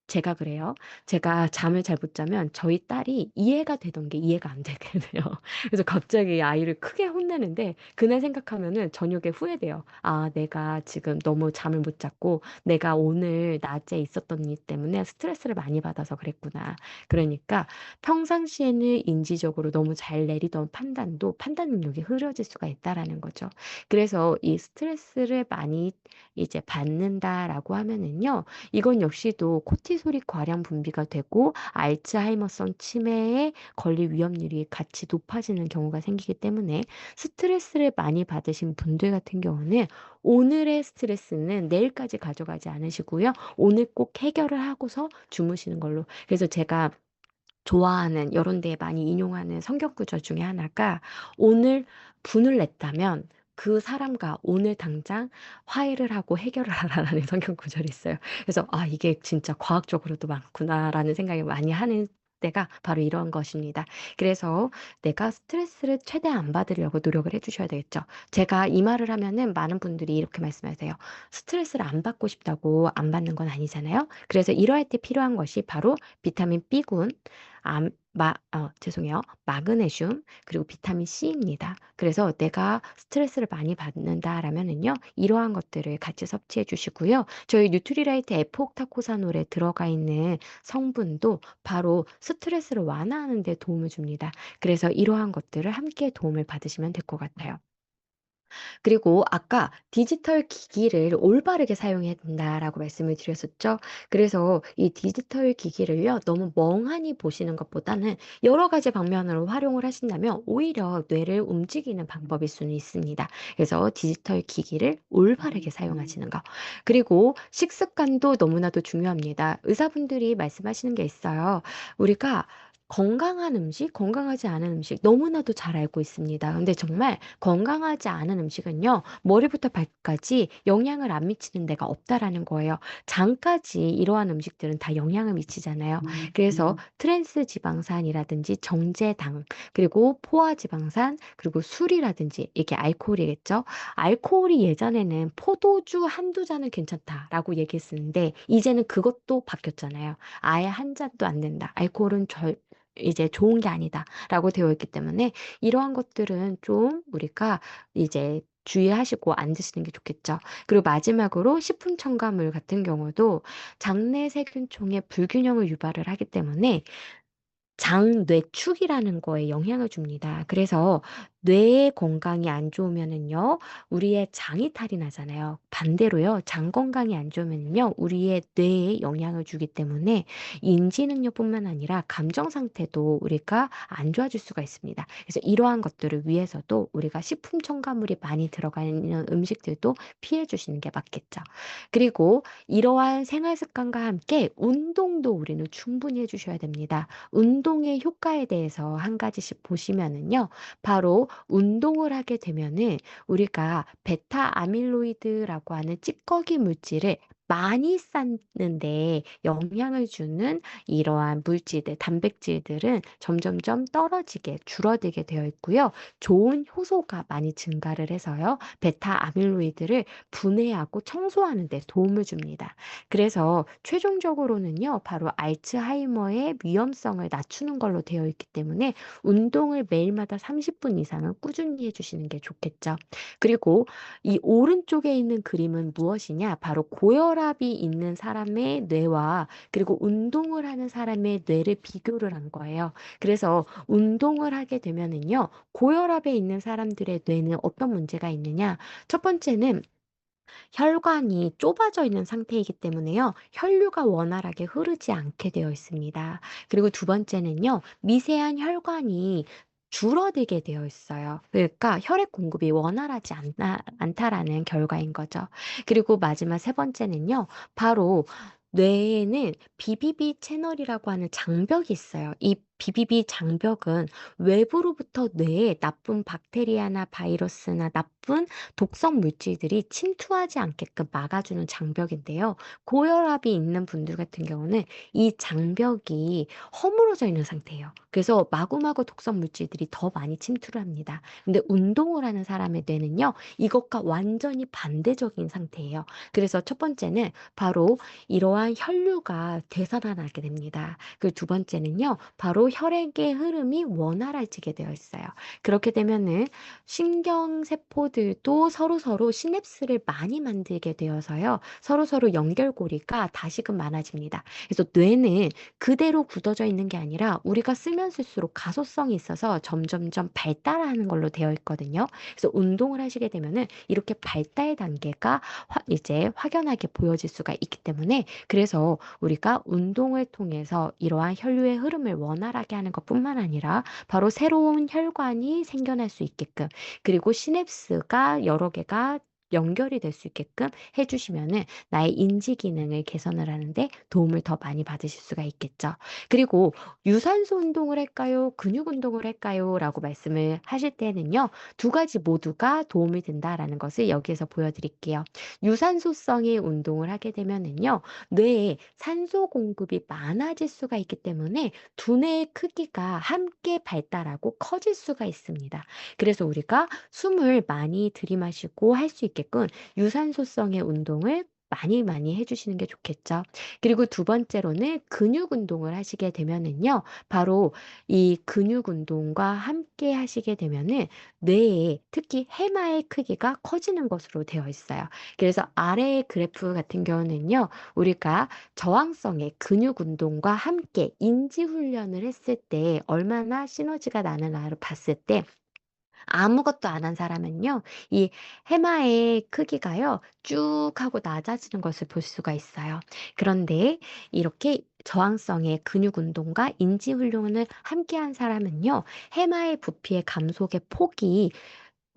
제가 그래요. 제가 잠을 잘 못 자면 저희 딸이 이해가 되던 게 이해가 안 되게 돼요. 그래서 갑자기 아이를 크게 혼내는데 그날 생각하면은 저녁에 후회돼요. '아 내가 지금 너무 잠을 못 잤고 내가 오늘 낮에 있었던 일 때문에 스트레스를 많이 받아서 그랬구나.' 그러니까 평상시에는 인지적으로 너무 잘 내리던 판단도 판단 능력이 흐려질 수가 있다라는 거죠. 그래서 이 스트레스를 많이 이제 받는다라고 하면은요. 이건 역시도 코티솔이 과량 분비가 되고 알츠하이머성 치매에 걸릴 위험률이 같이 높아지는 경우가 생기기 때문에 스트레스를 많이 받으신 분들 같은 경우는 오늘의 스트레스는 내일까지 가져가지 않으시고요. 오늘 꼭 해결을 하고서 주무시는 걸로. 그래서 제가 좋아하는 여론 데에 많이 인용하는 성경 구절 중에 하나가 오늘 분을 냈다면 그 사람과 오늘 당장 화해를 하고 해결을 하라라는 성경 구절이 있어요. 그래서 '아 이게 진짜 과학적으로도 많구나.'라는 생각을 많이 하는 때가 바로 이런 것입니다. 그래서 내가 스트레스를 최대한 안 받으려고 노력을 해 주셔야 되겠죠. 제가 이 말을 하면은 많은 분들이 이렇게 말씀하세요. 스트레스를 안 받고 싶다고 안 받는 건 아니잖아요. 그래서 이러할 때 필요한 것이 바로 비타민 B군, 죄송해요. 마그네슘 그리고 비타민 C입니다. 그래서 내가 스트레스를 많이 받는다라면은요. 이러한 것들을 같이 섭취해 주시고요. 저희 뉴트리라이트 F옥타코사놀에 들어가 있는 성분도 바로 스트레스를 완화하는 데 도움을 줍니다. 그래서 이러한 것들을 함께 도움을 받으시면 될 것 같아요. 그리고 아까 디지털 기기를 올바르게 사용해야 된다라고 말씀을 드렸었죠. 그래서 이 디지털 기기를요, 너무 멍하니 보시는 것보다는 여러 가지 방면으로 활용을 하신다면 오히려 뇌를 움직이는 방법일 수는 있습니다. 그래서 디지털 기기를 올바르게 사용하시는 거. 그리고 식습관도 너무나도 중요합니다. 의사분들이 말씀하시는 게 있어요. 우리가 건강한 음식, 건강하지 않은 음식 너무나도 잘 알고 있습니다. 근데 정말 건강하지 않은 음식은요, 머리부터 발끝까지 영향을 안 미치는 데가 없다라는 거예요. 장까지 이러한 음식들은 다 영향을 미치잖아요. 음. 그래서 음. 트랜스 지방산이라든지 정제당, 그리고 포화 지방산, 그리고 술이라든지 이게 알코올이겠죠. 알코올이 예전에는 포도주 한두 잔은 괜찮다라고 얘기했었는데, 이제는 그것도 바뀌었잖아요. 아예 한 잔도 안 된다. 알코올은 이제 좋은 게 아니다라고 되어 있기 때문에 이러한 것들은 좀 우리가 이제 주의하시고 안 드시는 게 좋겠죠. 그리고 마지막으로 식품 첨가물 같은 경우도 장내 세균총의 불균형을 유발을 하기 때문에 장뇌축이라는 거에 영향을 줍니다. 그래서 뇌의 건강이 안 좋으면은요, 우리의 장이 탈이 나잖아요. 반대로요, 장 건강이 안 좋으면요, 우리의 뇌에 영향을 주기 때문에 인지 능력뿐만 아니라 감정 상태도 우리가 안 좋아질 수가 있습니다. 그래서 이러한 것들을 위해서도 우리가 식품 첨가물이 많이 들어가 있는 음식들도 피해 주시는 게 맞겠죠. 그리고 이러한 생활 습관과 함께 운동도 우리는 충분히 해주셔야 됩니다. 운동의 효과에 대해서 한 가지씩 보시면은요. 바로 운동을 하게 되면은 우리가 베타 아밀로이드라고 하는 찌꺼기 물질을 많이 쌓는데 영향을 주는 이러한 물질들, 단백질들은 점점점 떨어지게, 줄어들게 되어 있고요. 좋은 효소가 많이 증가를 해서요. 베타 아밀로이드를 분해하고 청소하는 데 도움을 줍니다. 그래서 최종적으로는요, 바로 알츠하이머의 위험성을 낮추는 걸로 되어 있기 때문에 운동을 매일마다 30분 이상은 꾸준히 해주시는 게 좋겠죠. 그리고 이 오른쪽에 있는 그림은 무엇이냐? 바로 고혈압이 있는 사람의 뇌와 그리고 운동을 하는 사람의 뇌를 비교를 한 거예요. 그래서 운동을 하게 되면은요, 고혈압에 있는 사람들의 뇌는 어떤 문제가 있느냐? 첫 번째는 혈관이 좁아져 있는 상태이기 때문에요. 혈류가 원활하게 흐르지 않게 되어 있습니다. 그리고 두 번째는요. 미세한 혈관이 줄어들게 되어 있어요. 그러니까 혈액 공급이 원활하지 않다라는 결과인 거죠. 그리고 마지막 세 번째는요. 바로 뇌에는 BBB 채널이라고 하는 장벽이 있어요. 이 BBB 장벽은 외부로부터 뇌에 나쁜 박테리아나 바이러스나 나쁜 독성 물질들이 침투하지 않게끔 막아주는 장벽인데요. 고혈압이 있는 분들 같은 경우는 이 장벽이 허물어져 있는 상태예요. 그래서 마구마구 독성 물질들이 더 많이 침투를 합니다. 근데 운동을 하는 사람의 뇌는요, 이것과 완전히 반대적인 상태예요. 그래서 첫 번째는 바로 이러한 혈류가 되살아나게 됩니다. 그 두 번째는요, 바로 혈액의 흐름이 원활해지게 되어 있어요. 그렇게 되면은 신경세포들도 서로서로 시냅스를 많이 만들게 되어서요. 서로서로 연결고리가 다시금 많아집니다. 그래서 뇌는 그대로 굳어져 있는 게 아니라 우리가 쓰면 쓸수록 가소성이 있어서 점점점 발달하는 걸로 되어 있거든요. 그래서 운동을 하시게 되면은 이렇게 발달 단계가 이제 확연하게 보여질 수가 있기 때문에 그래서 우리가 운동을 통해서 이러한 혈류의 흐름을 원활하게 하는 것뿐만 아니라 바로 새로운 혈관이 생겨날 수 있게끔 그리고 시냅스가 여러 개가 연결이 될 수 있게끔 해주시면은 나의 인지 기능을 개선을 하는데 도움을 더 많이 받으실 수가 있겠죠. 그리고 유산소 운동을 할까요? 근육 운동을 할까요? 라고 말씀을 하실 때는요, 두 가지 모두가 도움이 된다라는 것을 여기에서 보여드릴게요. 유산소성의 운동을 하게 되면은요, 뇌에 산소 공급이 많아질 수가 있기 때문에 두뇌의 크기가 함께 발달하고 커질 수가 있습니다. 그래서 우리가 숨을 많이 들이마시고 할 수 있게끔 유산소성의 운동을 많이 많이 해주시는 게 좋겠죠. 그리고 두 번째로는 근육 운동을 하시게 되면은요, 바로 이 근육 운동과 함께 하시게 되면은 뇌에 특히 해마의 크기가 커지는 것으로 되어 있어요. 그래서 아래의 그래프 같은 경우는요, 우리가 저항성의 근육 운동과 함께 인지 훈련을 했을 때 얼마나 시너지가 나는가를 봤을 때 아무것도 안 한 사람은요, 이 해마의 크기가요, 쭉 하고 낮아지는 것을 볼 수가 있어요. 그런데 이렇게 저항성의 근육 운동과 인지 훈련을 함께 한 사람은요, 해마의 부피의 감속의 폭이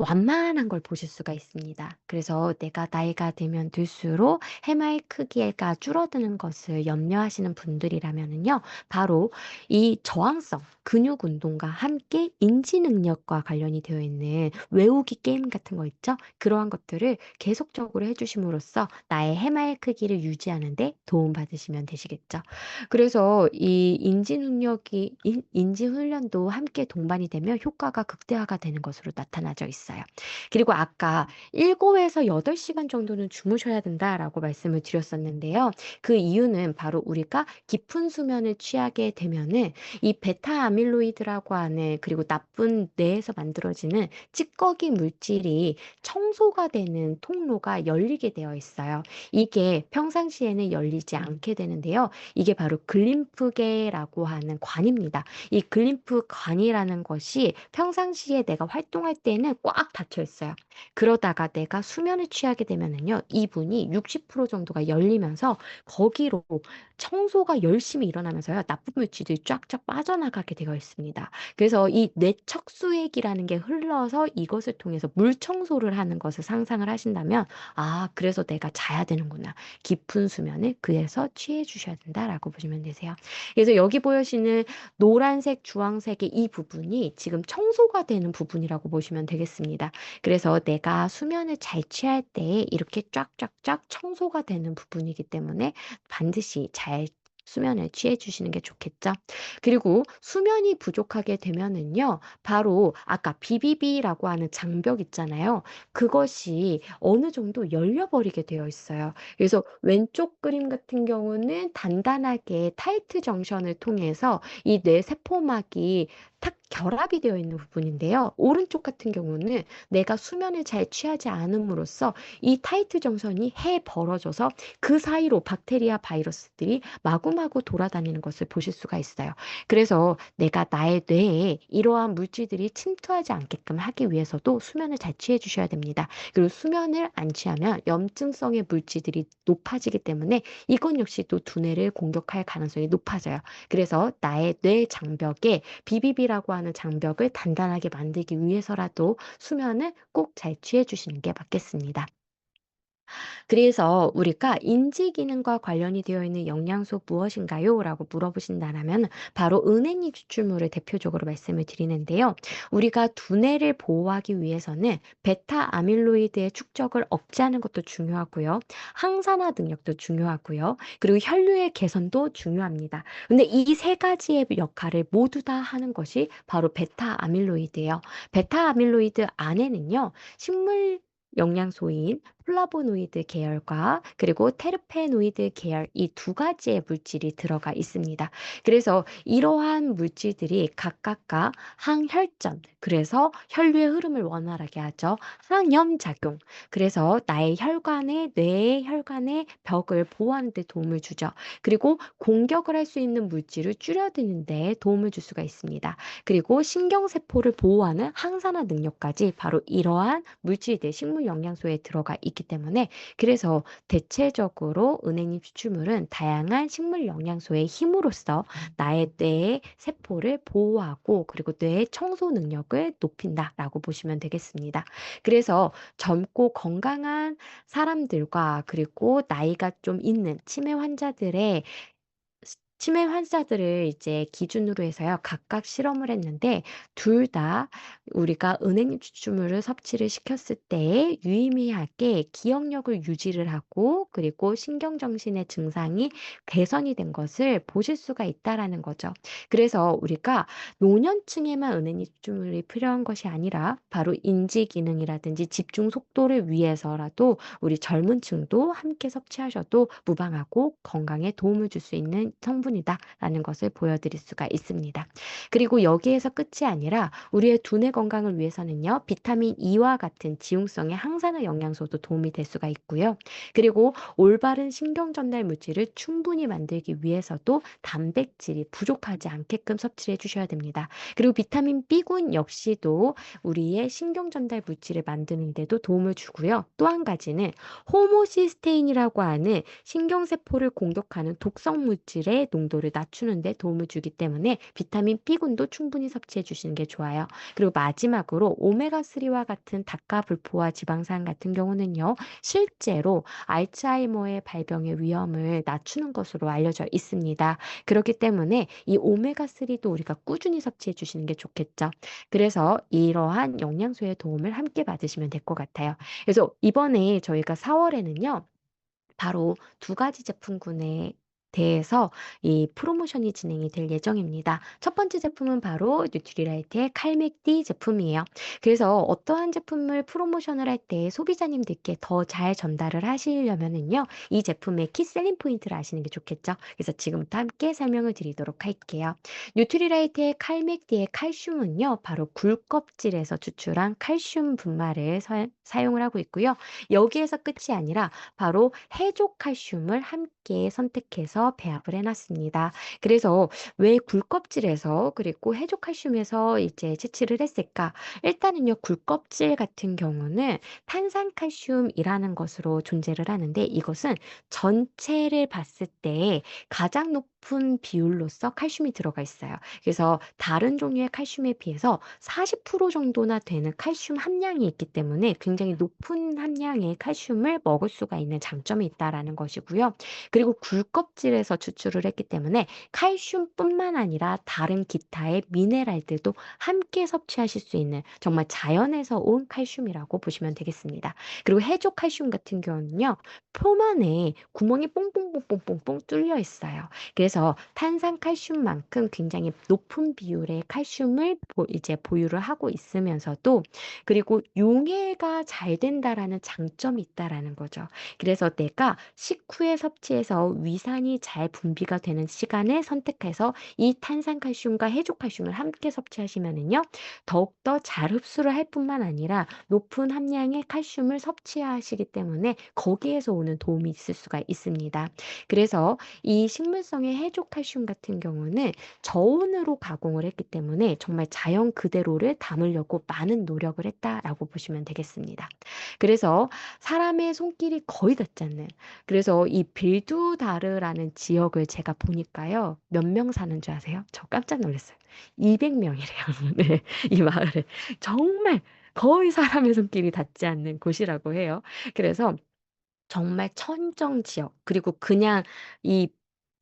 완만한 걸 보실 수가 있습니다. 그래서 내가 나이가 들면 들수록 해마의 크기가 줄어드는 것을 염려하시는 분들이라면은요, 바로 이 저항성 근육 운동과 함께 인지 능력과 관련이 되어 있는 외우기 게임 같은 거 있죠? 그러한 것들을 계속적으로 해주심으로써 나의 해마의 크기를 유지하는 데 도움 받으시면 되시겠죠. 그래서 이 인지 능력이, 인지 훈련도 함께 동반이 되면 효과가 극대화가 되는 것으로 나타나져 있어요. 그리고 아까 7에서 8시간 정도는 주무셔야 된다라고 말씀을 드렸었는데요. 그 이유는 바로 우리가 깊은 수면을 취하게 되면은 이 베타 아밀로이드라고 하는, 그리고 나쁜 뇌에서 만들어지는 찌꺼기 물질이 청소가 되는 통로가 열리게 되어 있어요. 이게 평상시에는 열리지 않게 되는데요. 이게 바로 글림프계라고 하는 관입니다. 이 글림프 관이라는 것이 평상시에 내가 활동할 때는 꽉 닫혀 있어요. 그러다가 내가 수면을 취하게 되면은요, 이분이 60% 정도가 열리면서 거기로 청소가 열심히 일어나면서요, 나쁜 물질들이 쫙쫙 빠져나가게 되어 있습니다. 그래서 이 뇌척수액이라는 게 흘러서 이것을 통해서 물 청소를 하는 것을 상상을 하신다면, 아, 그래서 내가 자야 되는구나. 깊은 수면을 그래서 취해 주셔야 된다라고 보시면 되세요. 그래서 여기 보여지는 노란색, 주황색의 이 부분이 지금 청소가 되는 부분이라고 보시면 되겠습니다. 그래서 내가 수면을 잘 취할 때 이렇게 쫙쫙쫙 청소가 되는 부분이기 때문에 반드시 잘 수면을 취해 주시는 게 좋겠죠. 그리고 수면이 부족하게 되면은요, 바로 아까 비비비라고 하는 장벽 있잖아요. 그것이 어느 정도 열려버리게 되어 있어요. 그래서 왼쪽 그림 같은 경우는 단단하게 타이트 정션을 통해서 이 뇌 세포막이 탁 결합이 되어 있는 부분인데요. 오른쪽 같은 경우는 내가 수면을 잘 취하지 않음으로써 이 타이트 정선이 해 벌어져서 그 사이로 박테리아 바이러스들이 마구마구 돌아다니는 것을 보실 수가 있어요. 그래서 내가 나의 뇌에 이러한 물질들이 침투하지 않게끔 하기 위해서도 수면을 잘 취해 주셔야 됩니다. 그리고 수면을 안 취하면 염증성의 물질들이 높아지기 때문에 이건 역시 또 두뇌를 공격할 가능성이 높아져요. 그래서 나의 뇌 장벽에 비비비라고 하는 장벽을 단단하게 만들기 위해서라도 수면을 꼭 잘 취해 주시는 게 맞겠습니다. 그래서 우리가 인지 기능과 관련이 되어 있는 영양소 무엇인가요? 라고 물어보신다면 바로 은행잎 추출물을 대표적으로 말씀을 드리는데요. 우리가 두뇌를 보호하기 위해서는 베타 아밀로이드의 축적을 억제하는 것도 중요하고요. 항산화 능력도 중요하고요. 그리고 혈류의 개선도 중요합니다. 근데 이 세 가지의 역할을 모두 다 하는 것이 바로 베타 아밀로이드예요. 베타 아밀로이드 안에는요, 식물 영양소인 플라보노이드 계열과 그리고 테르페노이드 계열, 이 두 가지의 물질이 들어가 있습니다. 그래서 이러한 물질들이 각각과 항혈전, 그래서 혈류의 흐름을 원활하게 하죠. 항염작용, 그래서 나의 혈관의, 뇌의 혈관의 벽을 보호하는 데 도움을 주죠. 그리고 공격을 할 수 있는 물질을 줄여드는 데 도움을 줄 수가 있습니다. 그리고 신경세포를 보호하는 항산화 능력까지 바로 이러한 물질들, 식물 영양소에 들어가 있기 때문에, 그래서 대체적으로 은행잎 추출물은 다양한 식물 영양소의 힘으로써 나의 뇌의 세포를 보호하고 그리고 뇌의 청소 능력을 높인다라고 보시면 되겠습니다. 그래서 젊고 건강한 사람들과 그리고 나이가 좀 있는 치매 환자들을 이제 기준으로 해서요, 각각 실험을 했는데, 둘 다 우리가 은행잎 추출물을 섭취를 시켰을 때 유의미하게 기억력을 유지를 하고, 그리고 신경정신의 증상이 개선이 된 것을 보실 수가 있다라는 거죠. 그래서 우리가 노년층에만 은행잎 추출물이 필요한 것이 아니라, 바로 인지 기능이라든지 집중 속도를 위해서라도 우리 젊은 층도 함께 섭취하셔도 무방하고 건강에 도움을 줄 수 있는 성분이다라는 것을 보여드릴 수가 있습니다. 그리고 여기에서 끝이 아니라 우리의 두뇌 건강을 위해서는요, 비타민 E와 같은 지용성의 항산화 영양소도 도움이 될 수가 있고요. 그리고 올바른 신경 전달 물질을 충분히 만들기 위해서도 단백질이 부족하지 않게끔 섭취를 해주셔야 됩니다. 그리고 비타민 B군 역시도 우리의 신경 전달 물질을 만드는 데도 도움을 주고요. 또 한 가지는 호모시스테인이라고 하는 신경세포를 공격하는 독성 물질의 농도를 낮추는 데 도움을 주기 때문에 비타민 B군도 충분히 섭취해 주시는 게 좋아요. 그리고 마지막으로 오메가3와 같은 닭과 불포화 지방산 같은 경우는요. 실제로 알츠하이머의 발병의 위험을 낮추는 것으로 알려져 있습니다. 그렇기 때문에 이 오메가3도 우리가 꾸준히 섭취해 주시는 게 좋겠죠. 그래서 이러한 영양소의 도움을 함께 받으시면 될 것 같아요. 그래서 이번에 저희가 4월에는요. 바로 두 가지 제품군에 대해서 이 프로모션이 진행이 될 예정입니다. 첫 번째 제품은 바로 뉴트리라이트의 칼맥디 제품이에요. 그래서 어떠한 제품을 프로모션을 할 때 소비자님들께 더 잘 전달을 하시려면은요, 이 제품의 키 셀링 포인트를 아시는 게 좋겠죠. 그래서 지금부터 함께 설명을 드리도록 할게요. 뉴트리라이트의 칼맥디의 칼슘은요, 바로 굴껍질에서 추출한 칼슘 분말을 사용을 하고 있고요. 여기에서 끝이 아니라 바로 해족 칼슘을 함께 선택해서 배합을 해놨습니다. 그래서 왜 굴껍질에서 그리고 해족 칼슘에서 이제 채취를 했을까? 일단은요, 굴껍질 같은 경우는 탄산칼슘이라는 것으로 존재를 하는데 이것은 전체를 봤을 때 가장 높은 비율로서 칼슘이 들어가 있어요. 그래서 다른 종류의 칼슘에 비해서 40% 정도나 되는 칼슘 함량이 있기 때문에 굉장히 높은 함량의 칼슘을 먹을 수가 있는 장점이 있다라는 것이고요. 그리고 굴껍질에서 추출을 했기 때문에 칼슘뿐만 아니라 다른 기타의 미네랄들도 함께 섭취하실 수 있는 정말 자연에서 온 칼슘이라고 보시면 되겠습니다. 그리고 해족 칼슘 같은 경우는요. 표면에 구멍이 뽕뽕뽕뽕뽕뽕 뚫려 있어요. 그래서 탄산칼슘만큼 굉장히 높은 비율의 칼슘을 이제 보유를 하고 있으면서도 그리고 용해가 잘 된다라는 장점이 있다라는 거죠. 그래서 내가 식후에 섭취해서 위산이 잘 분비가 되는 시간을 선택해서 이 탄산칼슘과 해족칼슘을 함께 섭취하시면은요, 더욱더 잘 흡수를 할 뿐만 아니라 높은 함량의 칼슘을 섭취하시기 때문에 거기에서 오는 도움이 있을 수가 있습니다. 그래서 이 식물성의 해족칼슘 같은 경우는 저온으로 가공을 했기 때문에 정말 자연 그대로를 담으려고 많은 노력을 했다라고 보시면 되겠습니다. 그래서 사람의 손길이 거의 닿지 않는 그래서 이 빌두다르라는 지역을 제가 보니까요. 몇 명 사는 줄 아세요? 저 깜짝 놀랐어요. 200명이래요. 네, 이 마을에. 정말 거의 사람의 손길이 닿지 않는 곳이라고 해요. 그래서 정말 천정 지역 그리고 그냥 이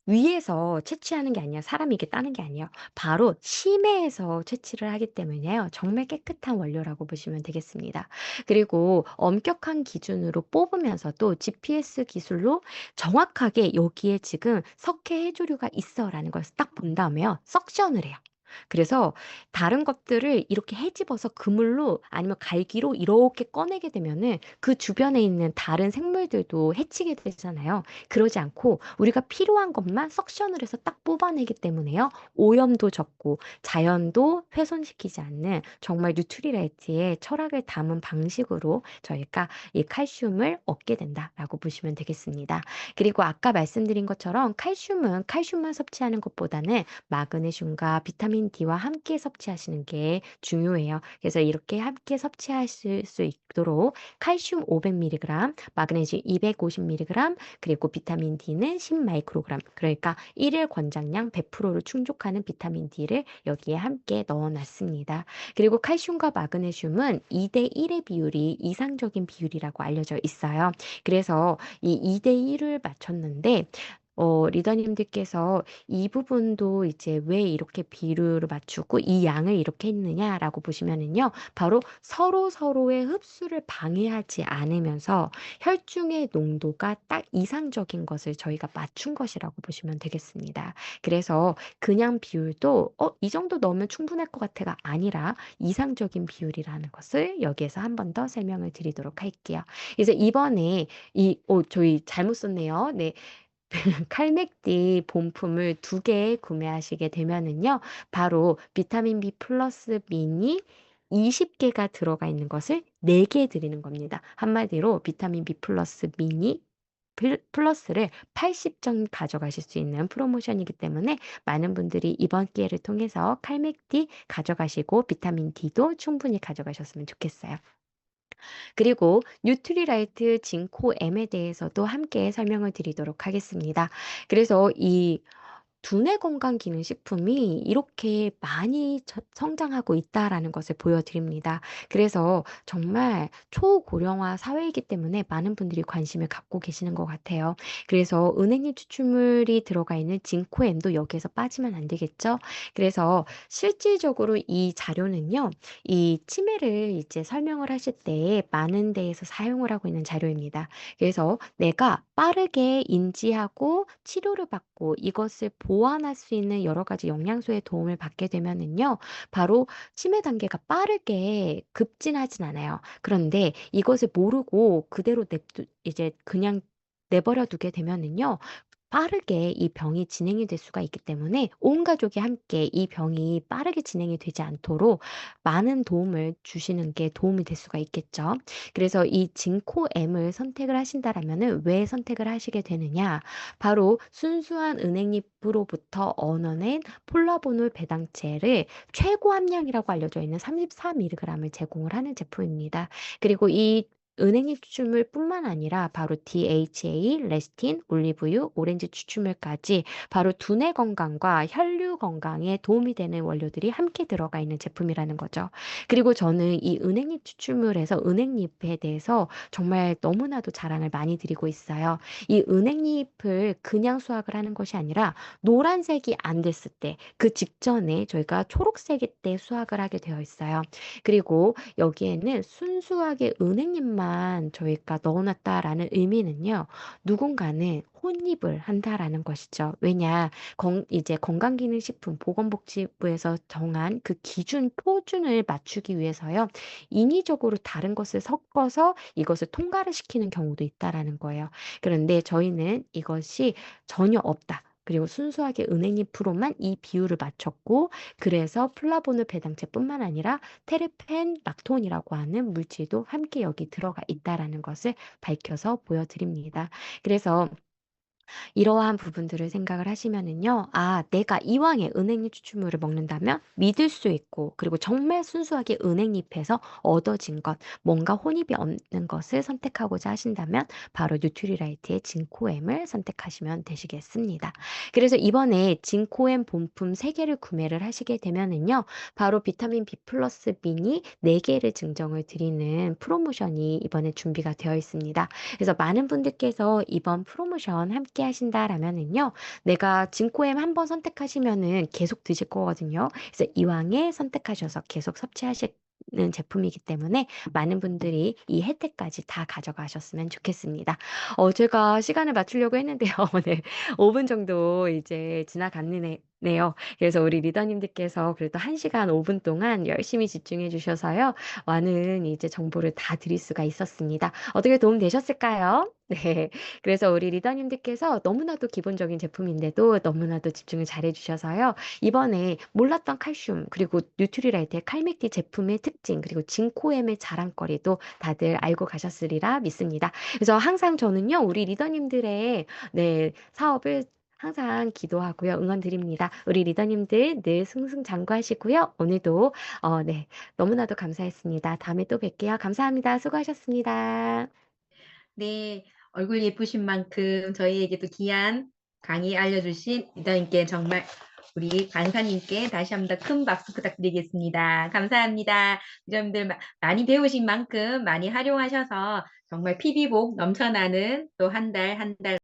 위에서 채취하는 게 아니라 사람이 이렇게 따는 게 아니에요. 바로 심해에서 채취를 하기 때문에요. 정말 깨끗한 원료라고 보시면 되겠습니다. 그리고 엄격한 기준으로 뽑으면서도 GPS 기술로 정확하게 여기에 지금 석회 해조류가 있어라는 걸 딱 본 다음에요. 석션을 해요. 그래서 다른 것들을 이렇게 헤집어서 그물로 아니면 갈기로 이렇게 꺼내게 되면은 그 주변에 있는 다른 생물들도 해치게 되잖아요. 그러지 않고 우리가 필요한 것만 석션을 해서 딱 뽑아내기 때문에요. 오염도 적고 자연도 훼손시키지 않는 정말 뉴트리라이트의 철학을 담은 방식으로 저희가 이 칼슘을 얻게 된다라고 보시면 되겠습니다. 그리고 아까 말씀드린 것처럼 칼슘은 칼슘만 섭취하는 것보다는 마그네슘과 비타민 D와 함께 섭취하시는 게 중요해요. 그래서 이렇게 함께 섭취하실 수 있도록 칼슘 500mg, 마그네슘 250mg, 그리고 비타민 D는 10마이크로그램. 그러니까 1일 권장량 100%를 충족하는 비타민 D를 여기에 함께 넣어 놨습니다. 그리고 칼슘과 마그네슘은 2대 1의 비율이 이상적인 비율이라고 알려져 있어요. 그래서 이 2대 1을 맞췄는데 리더님들께서 이 부분도 이제 왜 이렇게 비율을 맞추고 이 양을 이렇게 했느냐라고 보시면은요. 바로 서로서로의 흡수를 방해하지 않으면서 혈중의 농도가 딱 이상적인 것을 저희가 맞춘 것이라고 보시면 되겠습니다. 그래서 그냥 비율도 이 정도 넣으면 충분할 것 같아가 아니라 이상적인 비율이라는 것을 여기에서 한 번 더 설명을 드리도록 할게요. 그래서 이번에 저희 잘못 썼네요. 네. 칼맥디 본품을 2개 구매하시게 되면은요. 바로 비타민 B 플러스 미니 20개가 들어가 있는 것을 4개 드리는 겁니다. 한마디로 비타민 B 플러스 미니 플러스를 80점 가져가실 수 있는 프로모션이기 때문에 많은 분들이 이번 기회를 통해서 칼맥디 가져가시고 비타민 D도 충분히 가져가셨으면 좋겠어요. 그리고 뉴트리라이트 진코 M에 대해서도 함께 설명을 드리도록 하겠습니다. 그래서 이 두뇌 건강 기능 식품이 이렇게 많이 성장하고 있다라는 것을 보여드립니다. 그래서 정말 초고령화 사회이기 때문에 많은 분들이 관심을 갖고 계시는 것 같아요. 그래서 은행잎 추출물이 들어가 있는 진코엠도 여기에서 빠지면 안 되겠죠. 그래서 실질적으로 이 자료는요, 이 치매를 이제 설명을 하실 때 많은 데에서 사용을 하고 있는 자료입니다. 그래서 내가 빠르게 인지하고 치료를 받고 이것을 보완할 수 있는 여러 가지 영양소의 도움을 받게 되면은요, 바로 치매 단계가 빠르게 급진하진 않아요. 그런데 이것을 모르고 그대로 이제 그냥 내버려 두게 되면은요, 빠르게 이 병이 진행이 될 수가 있기 때문에 온 가족이 함께 이 병이 빠르게 진행이 되지 않도록 많은 도움을 주시는 게 도움이 될 수가 있겠죠. 그래서 이 진코엠을 선택을 하신다라면은 왜 선택을 하시게 되느냐? 바로 순수한 은행잎으로부터 얻어낸 폴라보놀 배당체를 최고 함량이라고 알려져 있는 34mg을 제공을 하는 제품입니다. 그리고 이 은행잎 추출물뿐만 아니라 바로 DHA, 레시틴, 올리브유, 오렌지 추출물까지 바로 두뇌 건강과 혈류 건강에 도움이 되는 원료들이 함께 들어가 있는 제품이라는 거죠. 그리고 저는 이 은행잎 추출물에서 은행잎에 대해서 정말 너무나도 자랑을 많이 드리고 있어요. 이 은행잎을 그냥 수확을 하는 것이 아니라 노란색이 안 됐을 때, 그 직전에 저희가 초록색일 때 수확을 하게 되어 있어요. 그리고 여기에는 순수하게 은행잎만 저희가 넣어놨다라는 의미는요, 누군가는 혼입을 한다라는 것이죠. 왜냐, 이제 건강기능식품 보건복지부에서 정한 그 기준, 표준을 맞추기 위해서요, 인위적으로 다른 것을 섞어서 이것을 통과를 시키는 경우도 있다라는 거예요. 그런데 저희는 이것이 전혀 없다. 그리고 순수하게 은행잎으로만 이 비율을 맞췄고, 그래서 플라보놀 배당체뿐만 아니라 테르펜 락톤이라고 하는 물질도 함께 여기 들어가 있다라는 것을 밝혀서 보여드립니다. 그래서 이러한 부분들을 생각을 하시면은요. 아, 내가 이왕에 은행잎 추출물을 먹는다면 믿을 수 있고, 그리고 정말 순수하게 은행잎에서 얻어진 것, 뭔가 혼입이 없는 것을 선택하고자 하신다면 바로 뉴트리라이트의 진코엠을 선택하시면 되시겠습니다. 그래서 이번에 진코엠 본품 3개를 구매를 하시게 되면은요. 바로 비타민 B 플러스 B니 4개를 증정을 드리는 프로모션이 이번에 준비가 되어 있습니다. 그래서 많은 분들께서 이번 프로모션 함께 하신다라면은요, 내가 진코엠 한 번 선택하시면은 계속 드실 거거든요. 그래서 이왕에 선택하셔서 계속 섭취하실 는 제품이기 때문에 많은 분들이 이 혜택까지 다 가져가셨으면 좋겠습니다. 제가 시간을 맞추려고 했는데요. 네. 5분 정도 이제 지나갔네요. 그래서 우리 리더님들께서 그래도 1시간 5분 동안 열심히 집중해 주셔서요. 많은 이제 정보를 다 드릴 수가 있었습니다. 어떻게 도움 되셨을까요? 네. 그래서 우리 리더님들께서 너무나도 기본적인 제품인데도 너무나도 집중을 잘해 주셔서요. 이번에 몰랐던 칼슘 그리고 뉴트리라이트의 칼맥디 제품의 특징 그리고 진코엠의 자랑거리도 다들 알고 가셨으리라 믿습니다. 그래서 항상 저는요. 우리 리더님들의 네 사업을 항상 기도하고요. 응원 드립니다. 우리 리더님들 늘 승승장구하시고요. 오늘도 네 너무나도 감사했습니다. 다음에 또 뵐게요. 감사합니다. 수고하셨습니다. 네. 얼굴 예쁘신 만큼 저희에게도 귀한 강의 알려주신 리더님께 정말 우리 간사님께 다시 한번 더 큰 박수 부탁드리겠습니다. 감사합니다. 여러분들 많이 배우신 만큼 많이 활용하셔서 정말 피비복 넘쳐나는 또 한 달 한 달